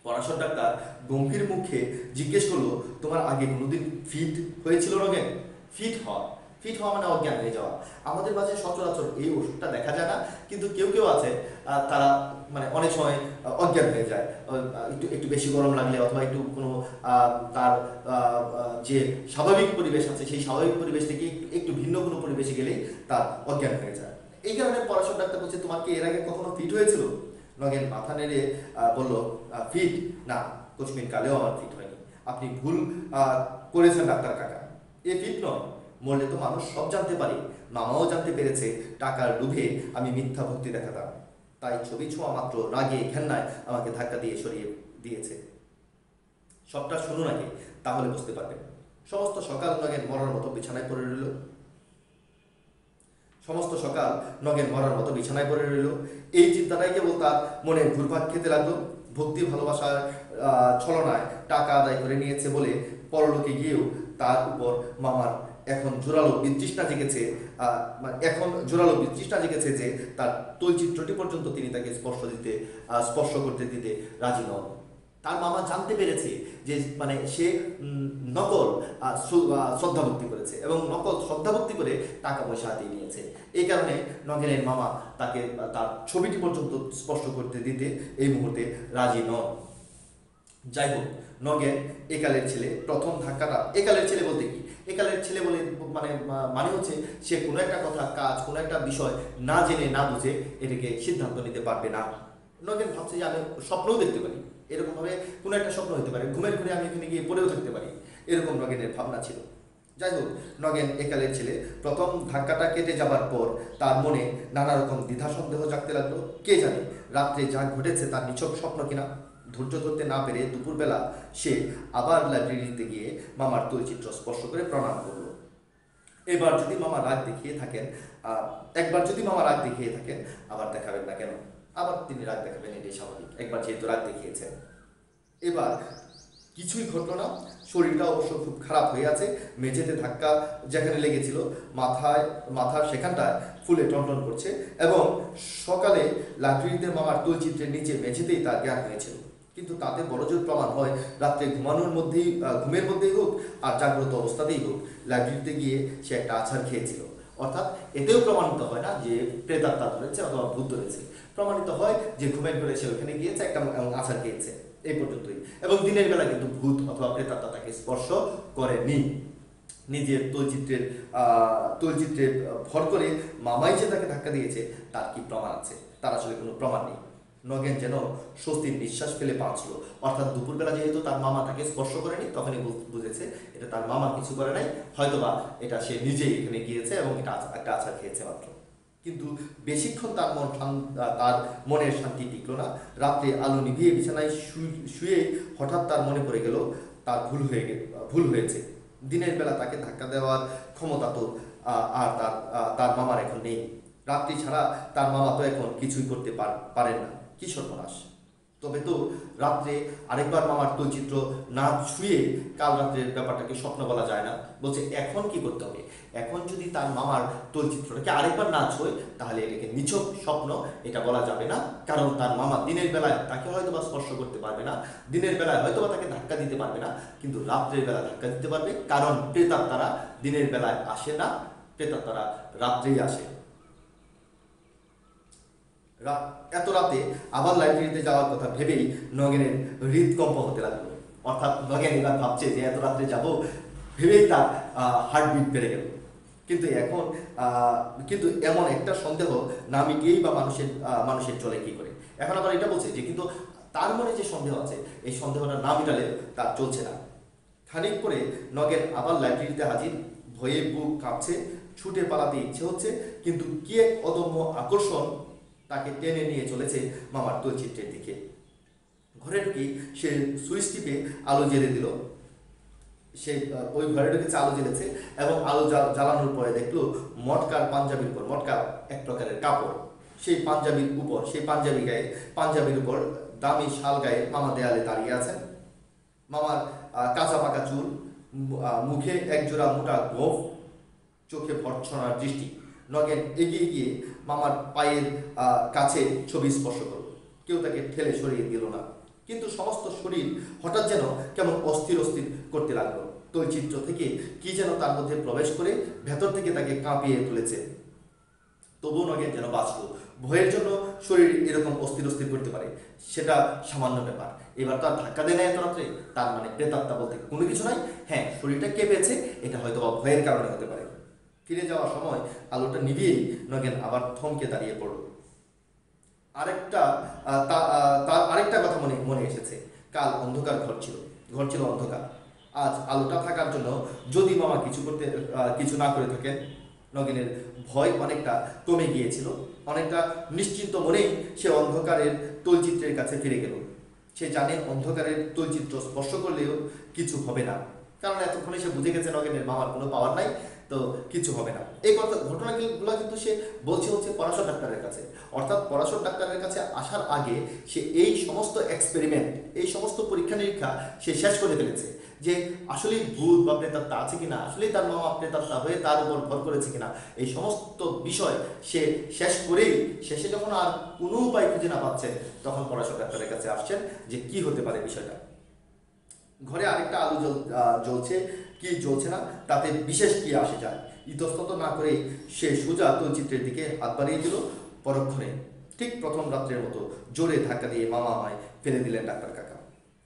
পড়াশোনা ডাক্তার গম্ভীর মুখে জিজ্ঞেস করলো, তোমার আগে কোনোদিন ফিট হয়েছিল নগেন? ফিট হওয়া মানে অজ্ঞান হয়ে যাওয়া। আমাদের মাঝে সচরাচর এই ওষুধটা দেখা যায় না, কিন্তু কেউ আছে তারা মানে অনেক সময় অজ্ঞান হয়ে যায়, একটু বেশি গরম লাগলে, অথবা একটু কোনো তার যে স্বাভাবিক পরিবেশ আছে সেই স্বাভাবিক পরিবেশ থেকে একটু ভিন্ন কোনো পরিবেশে গেলেই তার অজ্ঞান হয়ে যায়। এই কারণে পড়াশোনা ডাক্তার বলছে, তোমার কি এর আগে কখনো ফিট হয়েছিল? নগেন মাথা নেড়ে বলল, ফিট না, কোচমিন কালেও আমার ফিট হয়নি। আপনি ভুল করেছেন ডাক্তার কাকা, এ ফিট নয়। মরলে তো মানুষ সব জানতে পারে। মামাও জানতে পেরেছে টাকার লোভে আমি মিথ্যা ভক্তি দেখাতাম, তাই ছবি ছোঁয়া মাত্র রাগে ঘেন্নায় আমাকে ধাক্কা দিয়ে সরিয়ে দিয়েছে। সবটা শুনুন আগে, তাহলে বুঝতে পারবেন। সমস্ত সকাল নগেন মরার মতো বিছানায় পড়ে রইল। এই চিন্তাটাই কেবল তার মনে ঘুরপাক খেতে লাগলো। ভক্তি ভালোবাসার ছলনায় টাকা আদায় করে নিয়েছে বলে পরলোকে গিয়েও তার উপর মামার এখন জোরালো বিতৃষ্ণা জেগেছে যে তার তৈলচিত্রটি পর্যন্ত তিনি তাকে স্পর্শ করতে দিতে রাজি নন। তার মামা জানতে পেরেছে যে মানে সে নকল শ্রদ্ধাভক্তি করেছে, এবং নকল শ্রদ্ধাভক্তি করে টাকা পয়সা হাতিয়ে নিয়েছে। এই কারণে নগেনের মামা তাকে তার ছবিটি পর্যন্ত স্পর্শ করতে দিতে এই মুহূর্তে রাজি নন। যাই হোক, নগেন একালের ছেলে। প্রথম ধাক্কাটা, একালের ছেলে বলতে কি, একালের ছেলে বলে মানে হচ্ছে সে কোনো একটা কথা, কাজ, কোনো একটা বিষয় না জেনে না বুঝে এটাকে সিদ্ধান্ত নিতে পারবে না। নগেন ভাবছে যে আমি স্বপ্নও দেখতে পারি, এরকম ভাবে কোনো একটা স্বপ্ন হতে পারে, ঘুমের ঘুরে আমি এখানে গিয়ে পড়েও থাকতে পারি, এরকম নগেনের ভাবনা ছিল। যাই হোক, নগেন একালের ছেলে। প্রথম ধাক্কাটা কেটে যাবার পর তার মনে নানা রকম দ্বিধা সন্দেহ জাগতে লাগলো। কে জানে রাত্রে যা ঘটেছে তার নিছক স্বপ্ন কিনা। ধৈর্য ধরতে না পেরে দুপুরবেলা সে আবার লাইব্রেরিতে গিয়ে মামার তৈলচিত্র স্পর্শ করে প্রণাম করলো। একবার যদি মামা রাগ দেখিয়ে থাকেন আবার দেখাবেন না কেন? আবার তিনি রাগ দেখাবেন, এটাই স্বাভাবিক। একবার যেহেতু রাগ দেখিয়েছেন, এবার কিছুই ঘটল না। শরীরটা অবশ্য খুব খারাপ হয়ে আছে। মেঝেতে ধাক্কা যেখানে লেগেছিল মাথার সেখানটায় ফুলে টনটন করছে, এবং সকালে লাইব্রেরিতে মামার তৈলচিত্রের নিচে মেঝেতেই তার জ্ঞান হয়েছিল। কিন্তু তাতে বড়জোর প্রমাণ হয় রাত্রে ঘুমের মধ্যেই হোক আর জাগ্রত অবস্থাতেই হোক, লাইব্রেরিতে গিয়ে সে একটা আছাড় খেয়েছিল। অর্থাৎ এতেও প্রমাণিত হয় না যে প্রেতাত্মা ধরেছে অথবা ভূত ধরেছে, প্রমাণিত হয় যে ঘুমের ঘরে সে ওখানে গিয়েছে একটা এবং আছাড় খেয়েছে, এই পর্যন্তই। এবং দিনের বেলা কিন্তু ভূত অথবা প্রেতাত্মা তাকে স্পর্শ করেনি। নিজের তৈলচিত্রে ভর করে মামাই যে তাকে ধাক্কা দিয়েছে তার কি প্রমাণ আছে? তার আসলে কোনো প্রমাণ নেই। নগেন যেন স্বস্তির নিঃশ্বাস ফেলে বাঁচল। অর্থাৎ দুপুরবেলা যেহেতু তার মামা তাকে স্পর্শ করেনি, তখনই বুঝেছে এটা তার মামা কিছু করে নাই, হয়তোবা এটা সে নিজেই এখানে গিয়েছে এবং এটা একটা আছাড় খেয়েছে মাত্র। কিন্তু বেশিক্ষণ তার মনের শান্তি টিকল না। রাত্রে আলো নিভিয়ে বিছানায় শুয়ে হঠাৎ তার মনে পড়ে গেল তার ভুল হয়েছে। দিনের বেলা তাকে ধাক্কা দেওয়ার ক্ষমতা তো আর তার মামার এখন নেই। রাত্রি ছাড়া তার মামা তো এখন কিছুই করতে পারেন না। কি সর্বনাশ! তবে তো রাত্রে আরেকবার মামার তৈলচিত্র না ছুঁয়ে কাল রাত্রের ব্যাপারটাকে স্বপ্ন বলা যায় না। বলছে এখন কি করতে হবে? এখন যদি তার মামার তৈলচিত্রটাকে আরেকবার না ছুঁয়ে, তাহলে এটাকে নিছক স্বপ্ন এটা বলা যাবে না। কারণ তার মামা দিনের বেলায় তাকে হয়তো বা স্পর্শ করতে পারবে না, দিনের বেলায় হয়তো বা তাকে ধাক্কা দিতে পারবে না, কিন্তু রাত্রের বেলা ধাক্কা দিতে পারবে। কারণ প্রেতাত্মারা দিনের বেলায় আসে না, প্রেতাত্মারা রাত্রেই আসে। এত রাতে আবার লাইব্রেরিতে যাওয়ার কথা ভেবেই নগেনের হৃদকম্প হতে লাগলো। অর্থাৎ নগেন এবার ভাবছে যে এত রাত্রে যাব, ভেবেই তার হার্টবিট বেড়ে গেল। কিন্তু এমন একটা সন্দেহ না মিটিয়েই বা মানুষের চলে কি করে? এখন আবার এটা বলছে যে কিন্তু তার মনে যে সন্দেহ আছে, এই সন্দেহটা না মিটালে তার চলছে না। খানিক পরে নগেন আবার লাইব্রেরিতে হাজির। ভয়ে বুক কাঁপছে, ছুটে পালাতে ইচ্ছে হচ্ছে, কিন্তু কি এক অদম্য আকর্ষণ তাকে টেনে নিয়ে চলেছে মামার তৈলচিত্রের দিকে। ঘরে ঢুকে সে সুইচ টিপে আলো জ্বেলে দিল। সে ওই ঘরে ঢুকেছে, আলো জ্বেলেছে এবং আলো জ্বালানোর পরে দেখলো মটকার পাঞ্জাবির উপর, মটকা এক প্রকারের কাপড়, সেই পাঞ্জাবির উপর দামি শাল গায়ে মামা দেয়ালে দাঁড়িয়ে আছেন। মামার কাঁচা পাকা চুল, মুখে একজোড়া মোটা গোঁফ, চোখে ভর্ৎসনার দৃষ্টি। নগেন এগিয়ে গিয়ে মামার পায়ের কাছে ছবি স্পর্শ করল। কেউ তাকে ঠেলে সরিয়ে দিল না, কিন্তু সমস্ত শরীর হঠাৎ যেন কেমন অস্থির করতে লাগলো। তৈলচিত্র থেকে কি যেন তার মধ্যে প্রবেশ করে ভেতর থেকে তাকে কাঁপিয়ে তুলেছে। তবুও নগেন যেন বাঁচল। ভয়ের জন্য শরীর এরকম অস্থির করতে পারে, সেটা সামান্য ব্যাপার। এবার তো আর ধাক্কা দেয় না এত রাত্রে, তার মানে প্রেতাত্মা বলতে কোনো কিছু নাই। হ্যাঁ, শরীরটা কেঁপেছে, এটা হয়তো বা ভয়ের কারণে হতে পারে। ফিরে যাওয়ার সময় আলোটা নিভিয়েই নগেন আবার থমকে দাঁড়িয়ে পড়ল। তার আরেকটা কথা মনে এসেছে। কাল অন্ধকার ঘর ছিল অন্ধকার। আজ আলোটা থাকার জন্য যদি মামা কিছু না করে থাকেন। নগেনের ভয় অনেকটা কমে গিয়েছিল। অনেকটা নিশ্চিন্ত মনেই সে অন্ধকারের তৈলচিত্রের কাছে ফিরে গেল। সে জানে অন্ধকারের তৈলচিত্র স্পর্শ করলেও কিছু হবে না, কারণ এতক্ষণে সে বুঝে গেছে নগেনের মামার কোনো পাওয়ার নাই, তো কিছু হবে না। এই ঘটনাগুলো কিন্তু সে হচ্ছে পরাশর ডাক্তারের কাছে। অর্থাৎ পরাশর ডাক্তারের কাছে আসার আগে সে এই সমস্ত এক্সপেরিমেন্ট, এই সমস্ত পরীক্ষা নিরীক্ষা সে শেষ করে ফেলেছে, যে আসলেই ভূত বা প্রেতাত্মা আছে কিনা, আসলেই তার মামা প্রেতাত্মা হয়ে তার উপর ভর করেছে কিনা, এই সমস্ত বিষয় সে শেষ করেই শেষে যখন আর কোনো উপায় খুঁজে না পাচ্ছেন, তখন পরাশর ডাক্তারের কাছে আসছেন যে কি হতে পারে বিষয়টা। ঘরে আরেকটা আলো জ্বলছে কি জ্বলছে না তাতে বিশেষ কি আসে যায়। ইতস্তত না করেই সে সোজা তৈলচিত্রের দিকে হাত বাড়িয়ে দিল। পরক্ষণে ঠিক প্রথম রাত্রের মতো জোরে ধাক্কা দিয়ে মামা আমায় ফেলে দিলেন ডাক্তার কাকা।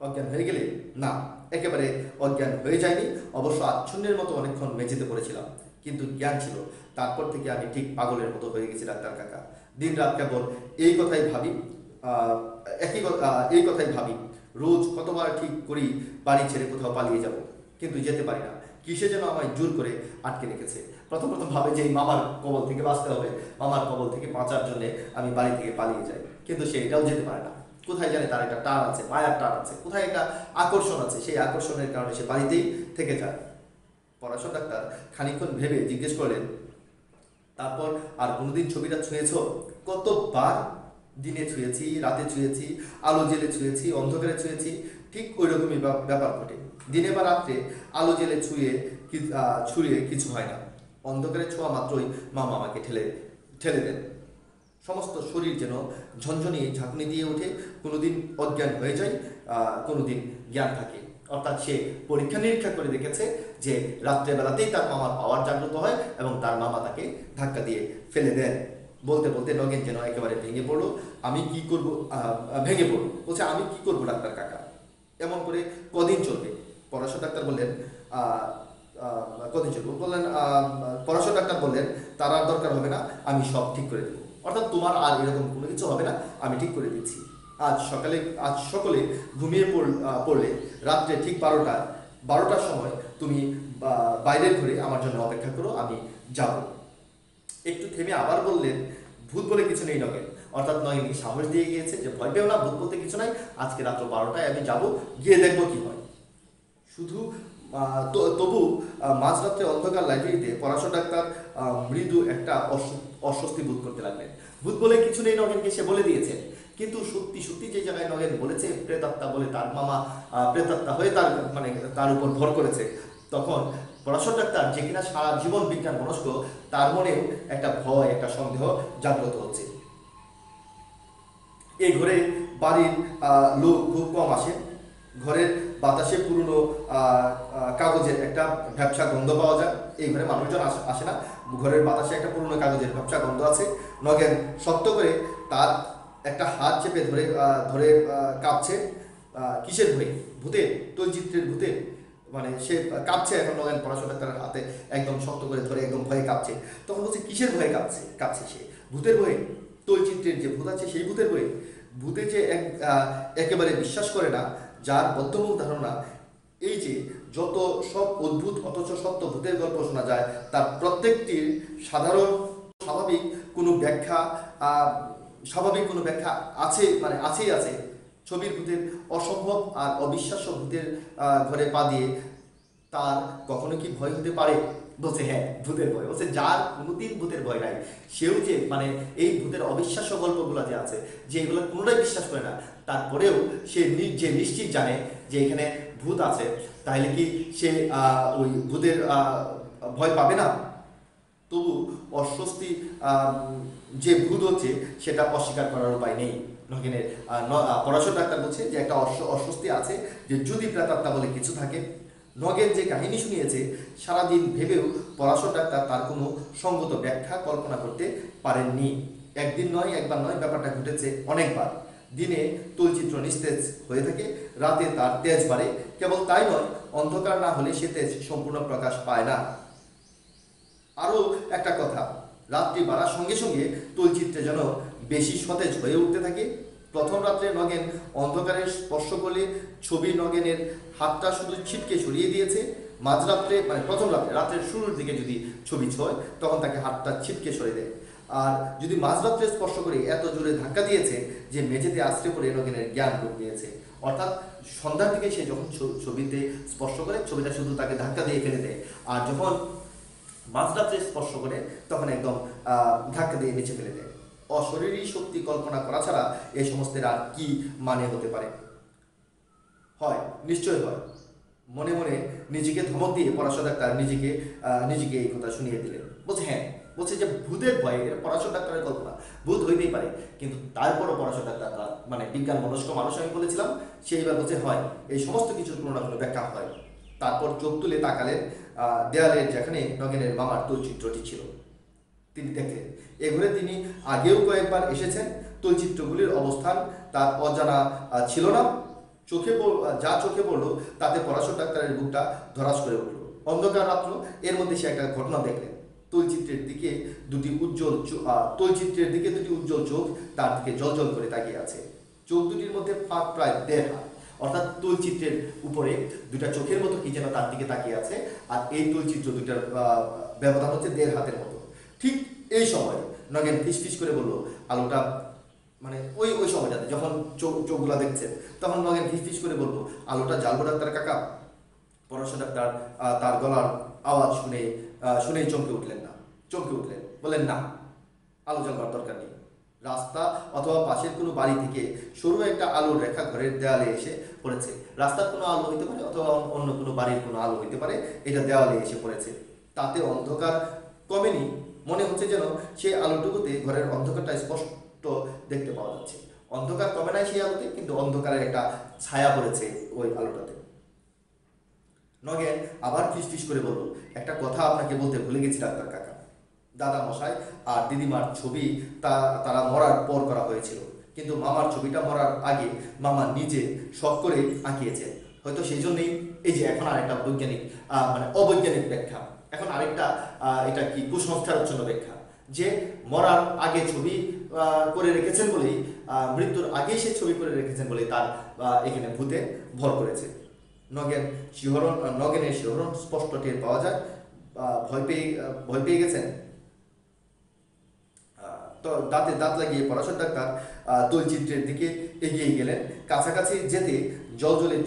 অজ্ঞান হয়ে গেলে? না, একেবারে অজ্ঞান হয়ে যায়নি। অবশ্য আচ্ছন্নের মতো অনেকক্ষণ মেঝেতে পড়েছিলাম, কিন্তু জ্ঞান ছিল। তারপর থেকে আমি ঠিক পাগলের মতো হয়ে গেছি ডাক্তার কাকা। দিন রাত কেবল এই কথাই ভাবি। রোজ কতবার ঠিক করি বাড়ি ছেড়ে কোথাও পালিয়ে যাব, কিন্তু যেতে পারি না। কিসে যেন আমায় জোর করে আটকে রেখেছে। প্রথম ভাবে যে মামার কবল থেকে বাঁচতে হবে, মামার কবল থেকে বাঁচার জন্য আমি বাড়ি থেকে পালিয়ে যাই, কিন্তু সে এটাও যেতে পারে না। কোথায় জানে তার একটা টান আছে, মায়ার টান আছে, কোথায় একটা আকর্ষণ আছে, সেই আকর্ষণের কারণে সে বাড়িতেই থেকে যায়। পরাশর ডাক্তার খানিকক্ষণ ভেবে জিজ্ঞেস করলেন, তারপর আর কোনোদিন ছবিটা ছুঁয়েছ? কতবার! দিনে ছুঁয়েছি, রাতে ছুঁয়েছি, আলো জেলে ছুঁয়েছি, অন্ধকারে ছুঁয়েছি, ঠিক ওই রকমই ব্যাপার ঘটে। দিনে বা রাত্রে আলো জেলে ছুঁয়ে কিছু হয় না। অন্ধকারে ছোঁয়া মাত্রই মামা আমাকে ঠেলে দেন। সমস্ত শরীর যেন ঝনঝনিয়ে ঝাঁকুনি দিয়ে ওঠে। কোনোদিন অজ্ঞান হয়ে যায়, কোনোদিন জ্ঞান থাকে। অর্থাৎ সে পরীক্ষা নিরীক্ষা করে দেখেছে যে রাত্রেবেলাতেই তার মামার পাওয়ার জাগ্রত হয় এবং তার মামা তাকে ধাক্কা দিয়ে ফেলে দেন। বলতে বলতে নগেন যেন একেবারে ভেঙে পড়লো। আমি কি করব, ভেঙে পড়লো, বলছে আমি কি করবো ডাক্তার কাকা, এমন করে কদিন চলবে? পরশুর ডাক্তার বললেন কদিন চলবে বললেন, পরশুর ডাক্তার বললেন তার আর দরকার হবে না, আমি সব ঠিক করে দেবো, অর্থাৎ তোমার আর এরকম কোনো কিছু হবে না, আমি ঠিক করে দিচ্ছি। আজ সকালে ঘুমিয়ে পড়লে রাত্রে ঠিক 12টার সময় তুমি বাইরের ঘরে আমার জন্য অপেক্ষা করো, আমি যাব। একটু থেমে আবার বললেন, ভূত বলে কিছু নেই নগেন। অর্থাৎ নগেনকে সাহস দিয়ে গিয়েছে যে ভয় পেও না, ভূত বলতে কিছু নাই, আজকে রাত্র 12টায় আমি যাব, গিয়ে দেখবো কি হয়। শুধু তবু মাঝরাত্রে অন্ধকার লাইব্রেরিতে পরাশর ডাক্তার মৃদু একটা অস্বস্তি বোধ করতে লাগলেন। ভূত বলে কিছু নেই নগেনকে সে বলে দিয়েছেন, কিন্তু সত্যি সত্যি যে জায়গায় নগেন বলেছে প্রেতাত্মা বলে, তার মামা প্রেতাত্মা হয়ে তার উপর ভর করেছে, তখন পরাশর ডাক্তার যে কিনা সারা জীবন বিজ্ঞান মনস্ক, তার মনেও একটা ভয়, একটা সন্দেহ জাগ্রত হচ্ছে। এই ঘরে বাড়ির লোক খুব কম আসে। ঘরের বাতাসে পুরনো কাগজের একটা ভ্যাপসা গন্ধ পাওয়া যায়। এই ঘরে মানুষজন আসে না, ঘরের বাতাসে একটা পুরনো কাগজের ভ্যাপসা গন্ধ আছে। নগেন শক্ত করে তার একটা হাত চেপে ধরে ধরে কাঁপছে। কিসের ভয়ে? ভূতের, তৈচিত্রের ভূতের। মানে সে কাঁপছে এখন। নগেন পড়াশোনা তার হাতে একদম শক্ত করে ধরে একদম ভয়ে কাঁপছে। তখন বলছে কিসের ভয়ে কাঁপছে সে? ভূতের ভয়ে। তৈচিত্রের যে ভূত আছে সেই ভূতের ভয়ে। ভূতে যে একেবারে বিশ্বাস করে না, যার বদ্ধমূল ধারণা এই যে যত সব অদ্ভুত অথচ সত্য ভূতের গল্প শোনা যায়, তার প্রত্যেকটির সাধারণ স্বাভাবিক কোনো ব্যাখ্যা আছে, মানে আছেই আছে। ছবির ভূতের অসম্ভব আর অবিশ্বাস্য ভূতের ঘরে পা দিয়ে তার কখনো কি ভয় হতে পারে? বলছে হ্যাঁ, ভূতের ভয়। বলছে যার কোনোদিন ভূতের ভয় নাই, সেও যে মানে এই ভূতের অবিশ্বাস্য গল্পগুলো যে আছে, যে এগুলো কোনোটাই বিশ্বাস করে না, তারপরেও সে যে নিশ্চিত জানে যে এখানে ভূত আছে, তাহলে কি সে ওই ভূতের ভয় পাবে না? তবু অস্বস্তি, যে ভূত হচ্ছে সেটা অস্বীকার করার উপায় নেই নগেনের। পরাশর ডাক্তার বলছে যে একটা অস্বস্তি আছে, যে যদি প্রেতাত্মা বলে কিছু থাকে। নগেন যে কাহিনী শুনিয়েছে, সারাদিন ভেবেও পরাশর ডাক্তার তার কোনো সঙ্গত ব্যাখ্যা কল্পনা করতে পারেননি। একদিন নয়, একবার নয়, ব্যাপারটা ঘটেছে অনেকবার। দিনে তৈচিত্র নিস্তেজ হয়ে থাকে, রাতে তার তেজ বাড়ে। কেবল তাই নয়, অন্ধকার না হলে সে তেজ সম্পূর্ণ প্রকাশ পায় না। আরও একটা কথা, রাত্রি বাড়ার সঙ্গে সঙ্গে তৈচিত্রে যেন বেশি সতেজ হয়ে উঠতে থাকে। প্রথম রাত্রে নগেন অন্ধকারের স্পর্শ করলে ছবি নগেনের হাতটা শুধু ছিটকে সরিয়ে দিয়েছে। মাঝরাত্রে, মানে প্রথম রাত্রের শুরুর দিকে যদি ছবি ছোঁয়, তখন তাকে হাতটা ছিটকে সরিয়ে দেয়। আর যদি মাঝরাত্রে স্পর্শ করে এত জোরে ধাক্কা দিয়েছে যে মেঝেতে আশ্রে পড়ে নগেনের জ্ঞান রূপ নিয়েছে। অর্থাৎ সন্ধ্যার দিকে সে যখন ছবিতে স্পর্শ করে, ছবিটা শুধু তাকে ধাক্কা দিয়ে ফেলে দেয়। আর যখন মাঝরাত্রে স্পর্শ করে, তখন একদম ধাক্কা দিয়ে নিচে ফেলে দেয়। অশরীরী শক্তি কল্পনা করা ছাড়া এই সমস্তের আর কি মানে হতে পারে? হয়, নিশ্চয় হয়। মনে মনে নিজেকে ধমক দিয়ে পরাশর ডাক্তার নিজেকে এই কথা শুনিয়ে দিলেন। বলছে হ্যাঁ, বলছে যে ভূতের ভয়ে পরাশর ডাক্তারের কল্পনা, ভূত হইতেই পারে, কিন্তু তারপরও পরাশর ডাক্তার মানে বিজ্ঞান মনস্ক মানুষ আমি বলেছিলাম, সেইবার বলছে হয়, এই সমস্ত কিছুর কোনো না কোনো ব্যাখ্যা হয়। তারপর চোখ তুলে তাকালেন দেয়ালের যেখানে নগেনের মামার তৈচিত্রটি ছিল। তিনি দেখলেন এ ঘরে তিনি আগেও কয়েকবার এসেছেন। তৈচিত্রগুলির অবস্থান তার অজানা ছিল না। যা চোখে পড়লো তাতে পরাশর ডাক্তারের বুকটা ধরাস করে উঠল। অন্ধকার রাত্র, এর মধ্যে সে একটা ঘটনা দেখলেন। তৈচিত্রের দিকে দুটি উজ্জ্বল চোখ তার দিকে জলজল করে তাকিয়ে আছে। চোখ দুটির মধ্যে ফাঁক প্রায় 1.5 হাত। অর্থাৎ তৈচিত্রের উপরে দুটা চোখের মতো কি যেন তার দিকে তাকিয়ে আছে, আর এই তৈচিত্র দুটার ব্যবধান হচ্ছে 1.5 হাতের মতো। ঠিক এই সময় নগেন ফিসফিস করে বলল, আলোটা, মানে ওই সময়টাতে যখন চোখগুলা দেখছেন, তখন নগেন ফিসফিস করে বলবো, আলোটা জ্বালবো ডাক্তার কাকা? পরাশর ডাক্তার তার গলার আওয়াজ শুনেই চমকে উঠলেন, বললেন না, আলো জ্বালবার দরকার নেই। রাস্তা অথবা পাশের কোনো বাড়ি থেকে সরু একটা আলোর রেখা ঘরের দেওয়ালে এসে পড়েছে। রাস্তার কোনো আলো হইতে পারে, অথবা অন্য কোনো বাড়ির কোনো আলো হইতে পারে, এটা দেওয়ালে এসে পড়েছে। তাতে অন্ধকার কমেনি, মনে হচ্ছে যেন সেই আলোটুকুতে ঘরের অন্ধকারটা স্পষ্ট দেখতে পাওয়া যাচ্ছে। অন্ধকার কমে নাই সেই আলোতে, কিন্তু অন্ধকারের একটা ছায়া পড়েছে ওই আলোটাতে। নগেন আবার ফিস করে বলল, একটা কথা আপনাকে বলতে ভুলে গেছি ডাক্তার কাকা। দাদা মশাই আর দিদিমার ছবি তারা মরার পর করা হয়েছিল, কিন্তু মামার ছবিটা মরার আগে মামা নিজে শখ করে আঁকিয়েছেন। হয়তো সেই জন্যই এই যে এখন আরেকটা বৈজ্ঞানিক মানে অবৈজ্ঞানিক ব্যাখ্যা, এখন আরেকটা এটা কি কুসংস্কারের জন্য ব্যাখ্যা, যে মরার আগে ছবি করে রেখেছেন বলেই মৃত্যুর আগেই সে ছবি করে রেখেছেন বলেই তার এখানে ভূতে ভর করেছে। নগেনের শিহরণ স্পষ্ট টের পাওয়া যায়। ভয় পেয়ে গেছেন। তো দাঁতে দাঁত লাগিয়ে পরাশর ডাক্তার তৈলচিত্রের দিকে এগিয়ে গেলেন। কাছাকাছি যেতে জলজলের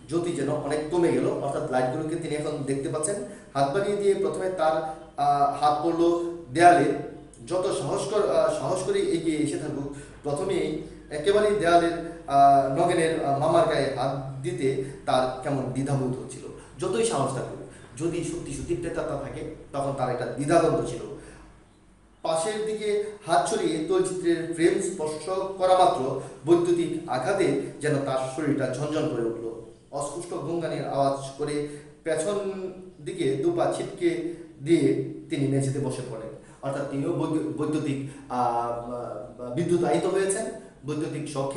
জ্যোতি যেন অনেক কমে গেল, অর্থাৎ লাইটগুলোকে তিনি এখন দেখতে পাচ্ছেন। হাত বাড়িয়ে দিয়ে প্রথমে তার হাত পড়ল দেয়ালে। যত সাহস করে এগিয়ে এসে থাকুক, প্রথমেই একেবারেই দেয়ালের নগেনের মামার গায়ে হাত দিতে তার কেমন দ্বিধাবোধ হচ্ছিল। যতই সাহস থাকুক, যদি সত্যি প্রেতাত্মা থাকে তখন তার একটা দ্বিধাদ্বন্দ্ব ছিল। পাশের দিকে হাত ছড়িয়ে তৈলচিত্রের ফ্রেম স্পর্শ করা মাত্র বৈদ্যুতিক আঘাতে যেন তার শরীরটা ঝনঝন করে উঠল। অস্পষ্ট গুনগানের আওয়াজ করে পেছন দিকে দুপা ছিটকে দিয়ে তিনি মেঝেতে বসে পড়েন। অর্থাৎ তিনিও বৈদ্যুতিক বিদ্যুতায়িত হয়েছেন, বৈদ্যুতিক শক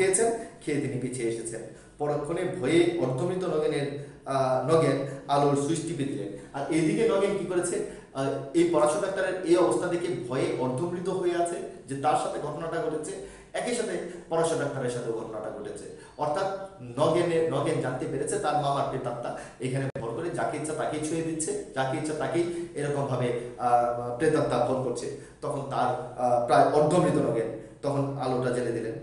খেয়ে তিনি পিছিয়ে এসেছেন। পরক্ষণে ভয়ে অর্ধমৃত নগেন আলোর সুইচ টিপে দিলেন। আর এইদিকে নগেন কি করেছে, এই পরাশর ডাক্তারের এই অবস্থা দেখে ভয়ে অর্ধমৃত হয়ে আছে, যে তার সাথে ঘটনাটা ঘটেছে, একই সাথে পরাশর ডাক্তারের সাথে ঘটনাটা ঘটেছে। অর্থাৎ নগেন জানতে পেরেছে তার মামার প্রেতাত্মা এখানে ভর করে যাকে ইচ্ছা তাকেই ছুঁয়ে দিচ্ছে, যাকে ইচ্ছা তাকেই এরকম ভাবে প্রেতাত্মা ভর করছে। তখন তার প্রায় অর্ধমৃত নগেন তখন আলোটা জ্বেলে দিলেন।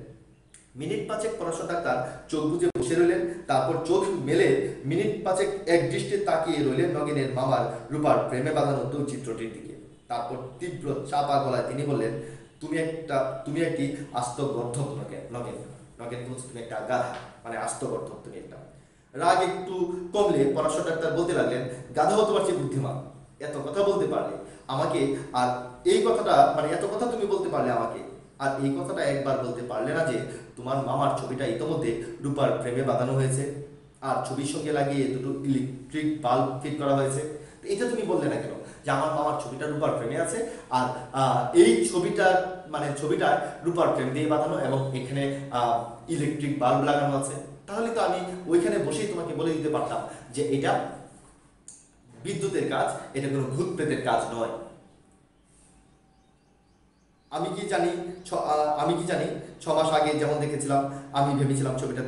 মিনিট পাঁচেক পরাশর ডাক্তার চোখ বুজে বসে রইলেন। তারপর চোখ মেলে মিনিট পাঁচেক এক দৃষ্টি তাকিয়ে রইলেন নগেনের মামার রূপার প্রেমে বাঁধানো চিত্রটির দিকে। তারপর তীব্র চাপা গলায় তিনি বললেন, তুমি একটি আস্ত গর্ধব নগেন বলছে, তুমি একটা গাধা, মানে আস্ত গর্ধব তুমি একটা। রাগ একটু কমলে পরাশর ডাক্তার বলতে লাগলেন, গাধা হতে পারছে বুদ্ধিমান, এত কথা বলতে পারলে আমাকে, আর এই কথাটা মানে এত কথা তুমি বলতে পারলে আমাকে, আর এই কথাটা একবার বলতে পারলে না যে তোমার মামার ছবিটা ইতোমধ্যে রূপার ফ্রেমে বাঁধানো হয়েছে, আর ছবির সঙ্গে লাগিয়ে দুটো ইলেকট্রিক বাল্ব ফিট করা হয়েছে। এটা তুমি বললে না কেন যে আমার মামার ছবিটা রূপার ফ্রেমে আছে, আর এই ছবিটা রূপার ফ্রেম দিয়ে বাঁধানো এবং এখানে ইলেকট্রিক বাল্ব লাগানো আছে? তাহলে তো আমি ওইখানে বসেই তোমাকে বলে দিতে পারতাম যে এটা বিদ্যুতের কাজ, এটা কোনো ভূত প্রেতের কাজ নয়। আমি কি জানি 6 মাস আগে যেমন দেখেছিলাম, আমি ভেবেছিলাম ছবিটা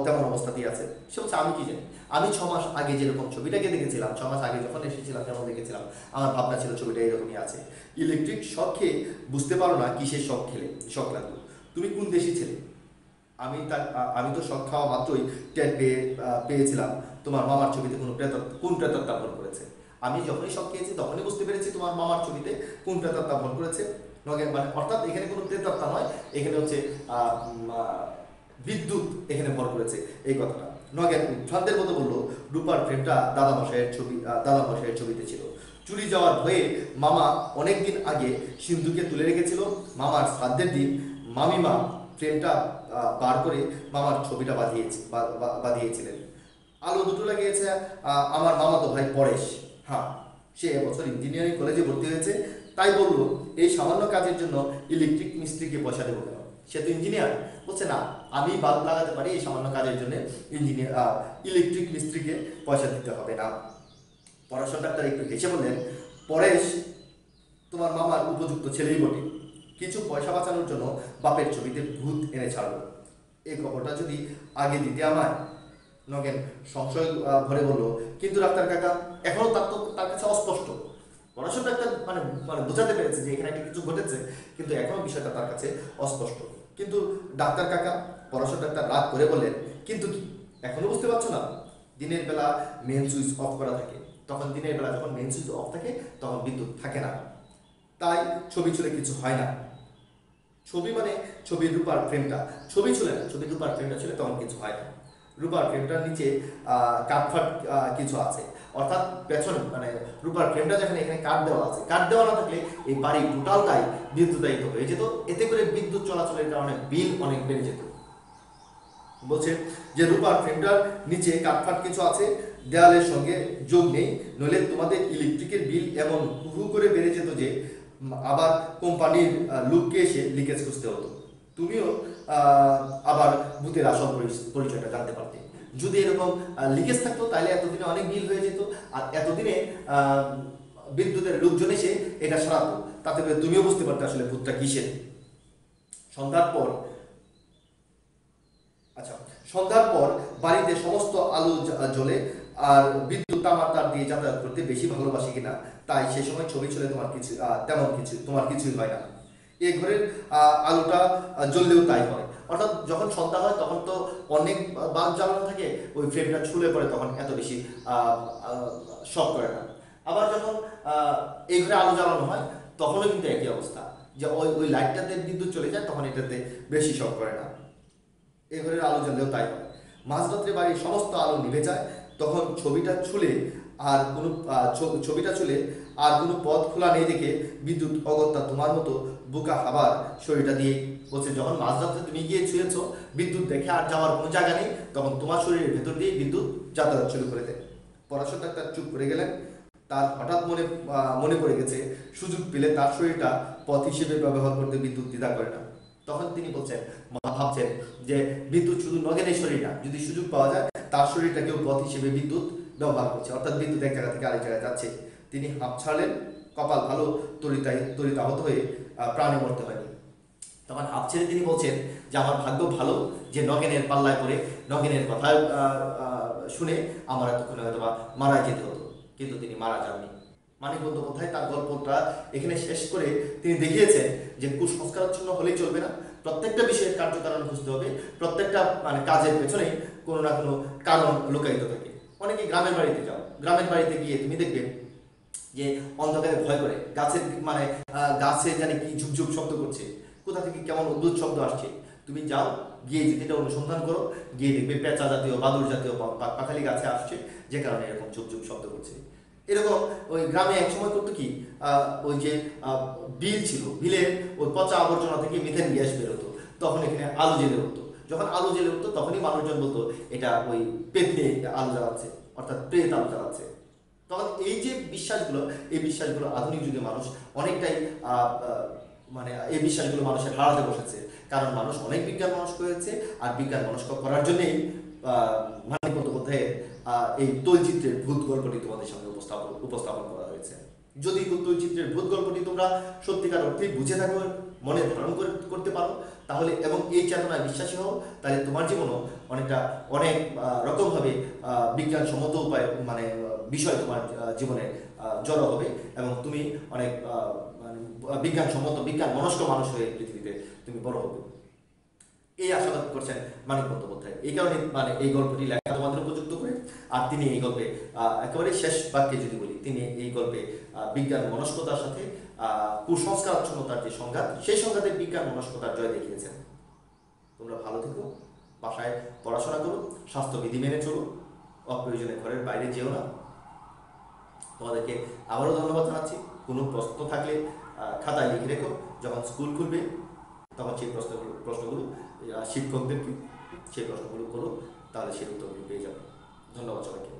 তেমন অবস্থাতেই আছে। সে বলছে, আমি কি জানি, আমি 6 মাস আগে যেরকম ছবিটাকে দেখেছিলাম, 6 মাস আগে যখন এসেছিলাম যেমন দেখেছিলাম, আমার ভাবনা ছিল ছবিটা এরকমই আছে। ইলেকট্রিক শক খেয়ে বুঝতে পারো না কিসের শক লাগলো। তুমি কোন দেশি ছেলে? আমি তো শক খাওয়া মাত্রই টের পেয়েছিলাম তোমার মামার ছবিতে কোন প্রেতাত্মা ভর করেছে। আমি যখনই শক খেয়েছি তখনই বুঝতে পেরেছি তোমার মামার ছবিতে কোন প্রেতাত্মা ভর করেছে। মানে অর্থাৎ এখানে কোনো প্রেতাত্মা নয়, এখানে হচ্ছে বিদ্যুৎ এখানে ভর করেছে, এই কথাটা। নগেন উদ্ভ্রান্তের মতো বললো, রূপার ফ্রেমটা দাদামশাইয়ের ছবিতে ছিল। চুরি যাওয়ার ভয়ে মামা অনেকদিন আগে সিন্ধুকে তুলে রেখেছিল। মামার শ্রাদ্ধের দিন মামিমা ফ্রেমটা বার করে মামার ছবিটা বাঁধিয়েছিলেন। আলো দুটো লাগিয়েছে আমার মামাতো ভাই পরেশ। হ্যাঁ, সে এবছর ইঞ্জিনিয়ারিং কলেজে ভর্তি হয়েছে। তাই বললো, এই সামান্য কাজের জন্য ইলেকট্রিক মিস্ত্রিকে পয়সা দেবো কেন? সে তো ইঞ্জিনিয়ার। বলছে, না, আমি বাল্ব লাগাতে পারি, এই সামান্য কাজের জন্য ইলেকট্রিক মিস্ত্রিকে পয়সা দিতে হবে না। পরাশর ডাক্তার একটু হেসে বললেন, পরেশ তোমার মামার উপযুক্ত ছেলেই বটে, কিছু পয়সা বাঁচানোর জন্য বাপের ছবিতে ভূত এনে ছাড়লো। এই খবরটা যদি আগে দিতে আমায়। নগেন সংশয় ভরে বলল, কিন্তু ডাক্তার কাকা, এখনো তার কাছে অস্পষ্ট। পরাশর ডাক্তার মানে বোঝাতে পেরেছে যে এখানে একটা কিছু ঘটেছে, কিন্তু এখনো বিষয়টা তার কাছে অস্পষ্ট। কিন্তু ডাক্তার কাকা, পরাশর ডাক্তার রাগ করে বললেন, কিন্তু কি এখনো বুঝতে পারছো না? দিনের বেলা মেন সুইচ অফ করা থাকে, দিনের বেলা যখন মেন সুইচ অফ থাকে তখন বিদ্যুৎ থাকে না, তাই ছবি ছুলে কিছু হয় না। ছবির রূপার ফ্রেমটা, ছবি ছুলে না, ছবির রূপার ফ্রেমটা ছুলে তখন কিছু হয় না। রূপার ফ্রেমটার নিচে কাঠফাট কিছু আছে, অর্থাৎ পেছনে রূপার ফ্রেমটা যেখানে এখানে কাঠ দেওয়া আছে, কাঠ দেওয়া না থাকলে এই বাড়ি টোটালটাই বিদ্যুতায়িত হয়ে যেত। এতে করে বিদ্যুৎ চলাচলের কারণে বিল অনেক বেড়ে যেত। বলছে যে রূপার ফ্রেমটার নিচে কাঠফাট কিছু আছে, দেওয়ালের সঙ্গে যোগ নেই, নইলে তোমাদের ইলেকট্রিকের বিল এমন হু করে বেড়ে যেত যে আবার কোম্পানির লোককে এসে লিকেজ খুঁজতে হতো। তুমিও আবার ভূতের আসল পরিচয়টা জানতে পারতে। যদি এরকম লিকেজ থাকতো তাহলে এতদিনে অনেক বিল হয়ে যেত, আর এতদিনে বিদ্যুতের লোকজন এসে এটা সারাতো, তাতে করে তুমিও বুঝতে পারতে আসলে ভূতটা কিসের। সন্ধ্যার পর আচ্ছা, সন্ধ্যার পর বাড়িতে সমস্ত আলো জ্বলে, আর বিদ্যুৎ তামার তার দিয়ে যাতায়াত করতে বেশি ভালোবাসে কিনা, তাই সে সময় ছবি চলে তোমার কিছু তেমন কিছু তোমার কিছুই হয় না। এই ঘরের আলোটা জ্বললেও তাই হয়, অর্থাৎ যখন সন্ধ্যা হয় তখন তো অনেক বাল্ব জ্বালানো থাকে, ওই ফ্রেমটা ছুলে পড়ে তখন এত বেশি শক করে না। আবার যখন এই ঘরে আলো জ্বালানো হয় তখনও কিন্তু একই অবস্থা, যে ওই ওই লাইটটাতে বিদ্যুৎ চলে যায় তখন এটাতে বেশি শক করে না। এই ঘরের আলো জ্বললেও তাই হয়। মাঝরাত্রে বাড়ির সমস্ত আলো নিভে যায়, তখন ছবিটা ছুলে আর কোনো পথ খোলা নেই দেখে বিদ্যুৎ অগত্যা তোমার মতো বুকা হাবার শরীরটা দিয়ে বলছে, যখন মাঝরাত্রে তুমি গিয়ে ছুঁয়েছ বিদ্যুৎ দেখে আর যাওয়ার কোনো জায়গা নেই, তখন তোমার শরীরের ভেতর দিয়ে বিদ্যুৎ যাতায়াত শুরু করে দেয়। পড়াশোনা ডাক্তার চুপ করে গেলেন। তার হঠাৎ মনে পড়ে গেছে সুযোগ পেলে তার শরীরটা পথ হিসেবে ব্যবহার করতে বিদ্যুৎ দ্বিধা করে না। তখন তিনি ভাবছেন যে বিদ্যুৎ শুধু নগেনের শরীর না, যদি সুযোগ পাওয়া যায় তার শরীরটাকেও পথ হিসেবে বিদ্যুৎ ব্যবহার করছে, অর্থাৎ বিদ্যুৎ এক জায়গা থেকে আরেক জায়গায় যাচ্ছে। তিনি হাঁপ ছাড়লেন, কপাল ভালো, তরিতাহত হয়ে প্রাণে মরতে হয়নি। তখন হাঁপ ছেড়ে তিনি বলছেন যে আমার ভাগ্য ভালো যে নগেনের পাল্লায় পড়ে নগেনের কথা শুনে আমার এতক্ষণে হয়তো বা মারা যেতে হতো, কিন্তু তিনি মারা যাননি। মানিক বন্দ্যোপাধ্যায় তার গল্পটা এখানে শেষ করে তিনি দেখিয়েছেন যে কুসংস্কারাচ্ছন্ন হলেই চলবে না, প্রত্যেকটা বিষয়ের কার্যকারণ খুঁজতে হবে, প্রত্যেকটা কাজের পেছনে কোনো না কোনো কারণ লুকায়িত থাকে। অনেকে গ্রামের বাড়িতে যাও, গ্রামের বাড়িতে গিয়ে তুমি দেখবে যে অন্ধকারে ভয় করে গাছে জানি কি ঝুপঝুপ শব্দ করছে, কোথা থেকে কেমন অদ্ভুত শব্দ আসছে। তুমি যাও, গিয়ে যদি এটা অনুসন্ধান করো, গিয়ে দেখবে পেঁচা জাতীয় বাদুড় জাতীয় পাখালি গাছে আসছে, যে কারণে এরকম ঝুপঝুপ শব্দ করছে। এরকম ওই গ্রামে এক সময় করতো কি, ওই যে বিল ছিল, বিলের ওই পচা আবর্জনা থেকে মিথেন গ্যাস বেরোতো, তখন এখানে আলো জেলে উঠতো। যখন আলো জেলে উঠতো তখনই মানুষজন বলতো এটা ওই পেতনি আলো জ্বালাচ্ছে, অর্থাৎ প্রেত আলো জ্বালাচ্ছে। তখন এই যে বিশ্বাসগুলো, এই বিশ্বাসগুলো আধুনিক যুগে মানুষ অনেকটাই এই বিশ্বাসগুলো মানুষের হারাতে বসেছে, কারণ মানুষ অনেক বিজ্ঞান মনস্ক হয়েছে, আর বিজ্ঞান মনস্ক করার জন্যই মানিক বন্দ্যোপাধ্যায়ের এই তৈলচিত্রের ভূত গল্পটি তোমাদের সামনে উপস্থাপন করা হয়েছে। যদি তৈলচিত্রের ভূত গল্পটি তোমরা সত্যিকার অর্থে বুঝে থাকো, মনে ধারণ করতে পারো, তাহলে এবং এই চেতনায় বিশ্বাসী হও, তাহলে তোমার জীবনও অনেক রকমভাবে বিজ্ঞানসম্মত উপায় বিষয় তোমার জীবনে জড়ো হবে, এবং তুমি অনেক বিজ্ঞানসম্মত বিজ্ঞান মনস্ক মানুষ হয়ে পৃথিবীতে তুমি বড় হবে, এই আশাবাদ করছেন মানিক বন্দ্যোপাধ্যায়। এই কারণে এই গল্পটি লেখা তোমাদের উপযুক্ত করে। আর তিনি এই গল্পে একেবারে শেষ বাক্যে যদি বলি, তিনি এই গল্পে বিজ্ঞান মনস্কতার সাথে কুসংস্কারাচ্ছন্নতার যে সংঘাত, সেই সংঘাতে বিজ্ঞান মনস্কতার জয় দেখিয়েছেন। তোমরা ভালো থেকো, বাসায় পড়াশোনা করো, স্বাস্থ্যবিধি মেনে চলো, অপ্রয়োজনে ঘরের বাইরে যেও না। তোমাদেরকে আবারও ধন্যবাদ জানাচ্ছি। কোনো প্রশ্ন থাকলে খাতায় লিখে রেখো, যখন স্কুল খুলবে তখন সেই প্রশ্নগুলো শিক্ষকদেরকে সেই প্রশ্নগুলো করো, তাহলে সেই উত্তরগুলো পেয়ে যাবে। ধন্যবাদ সবাইকে।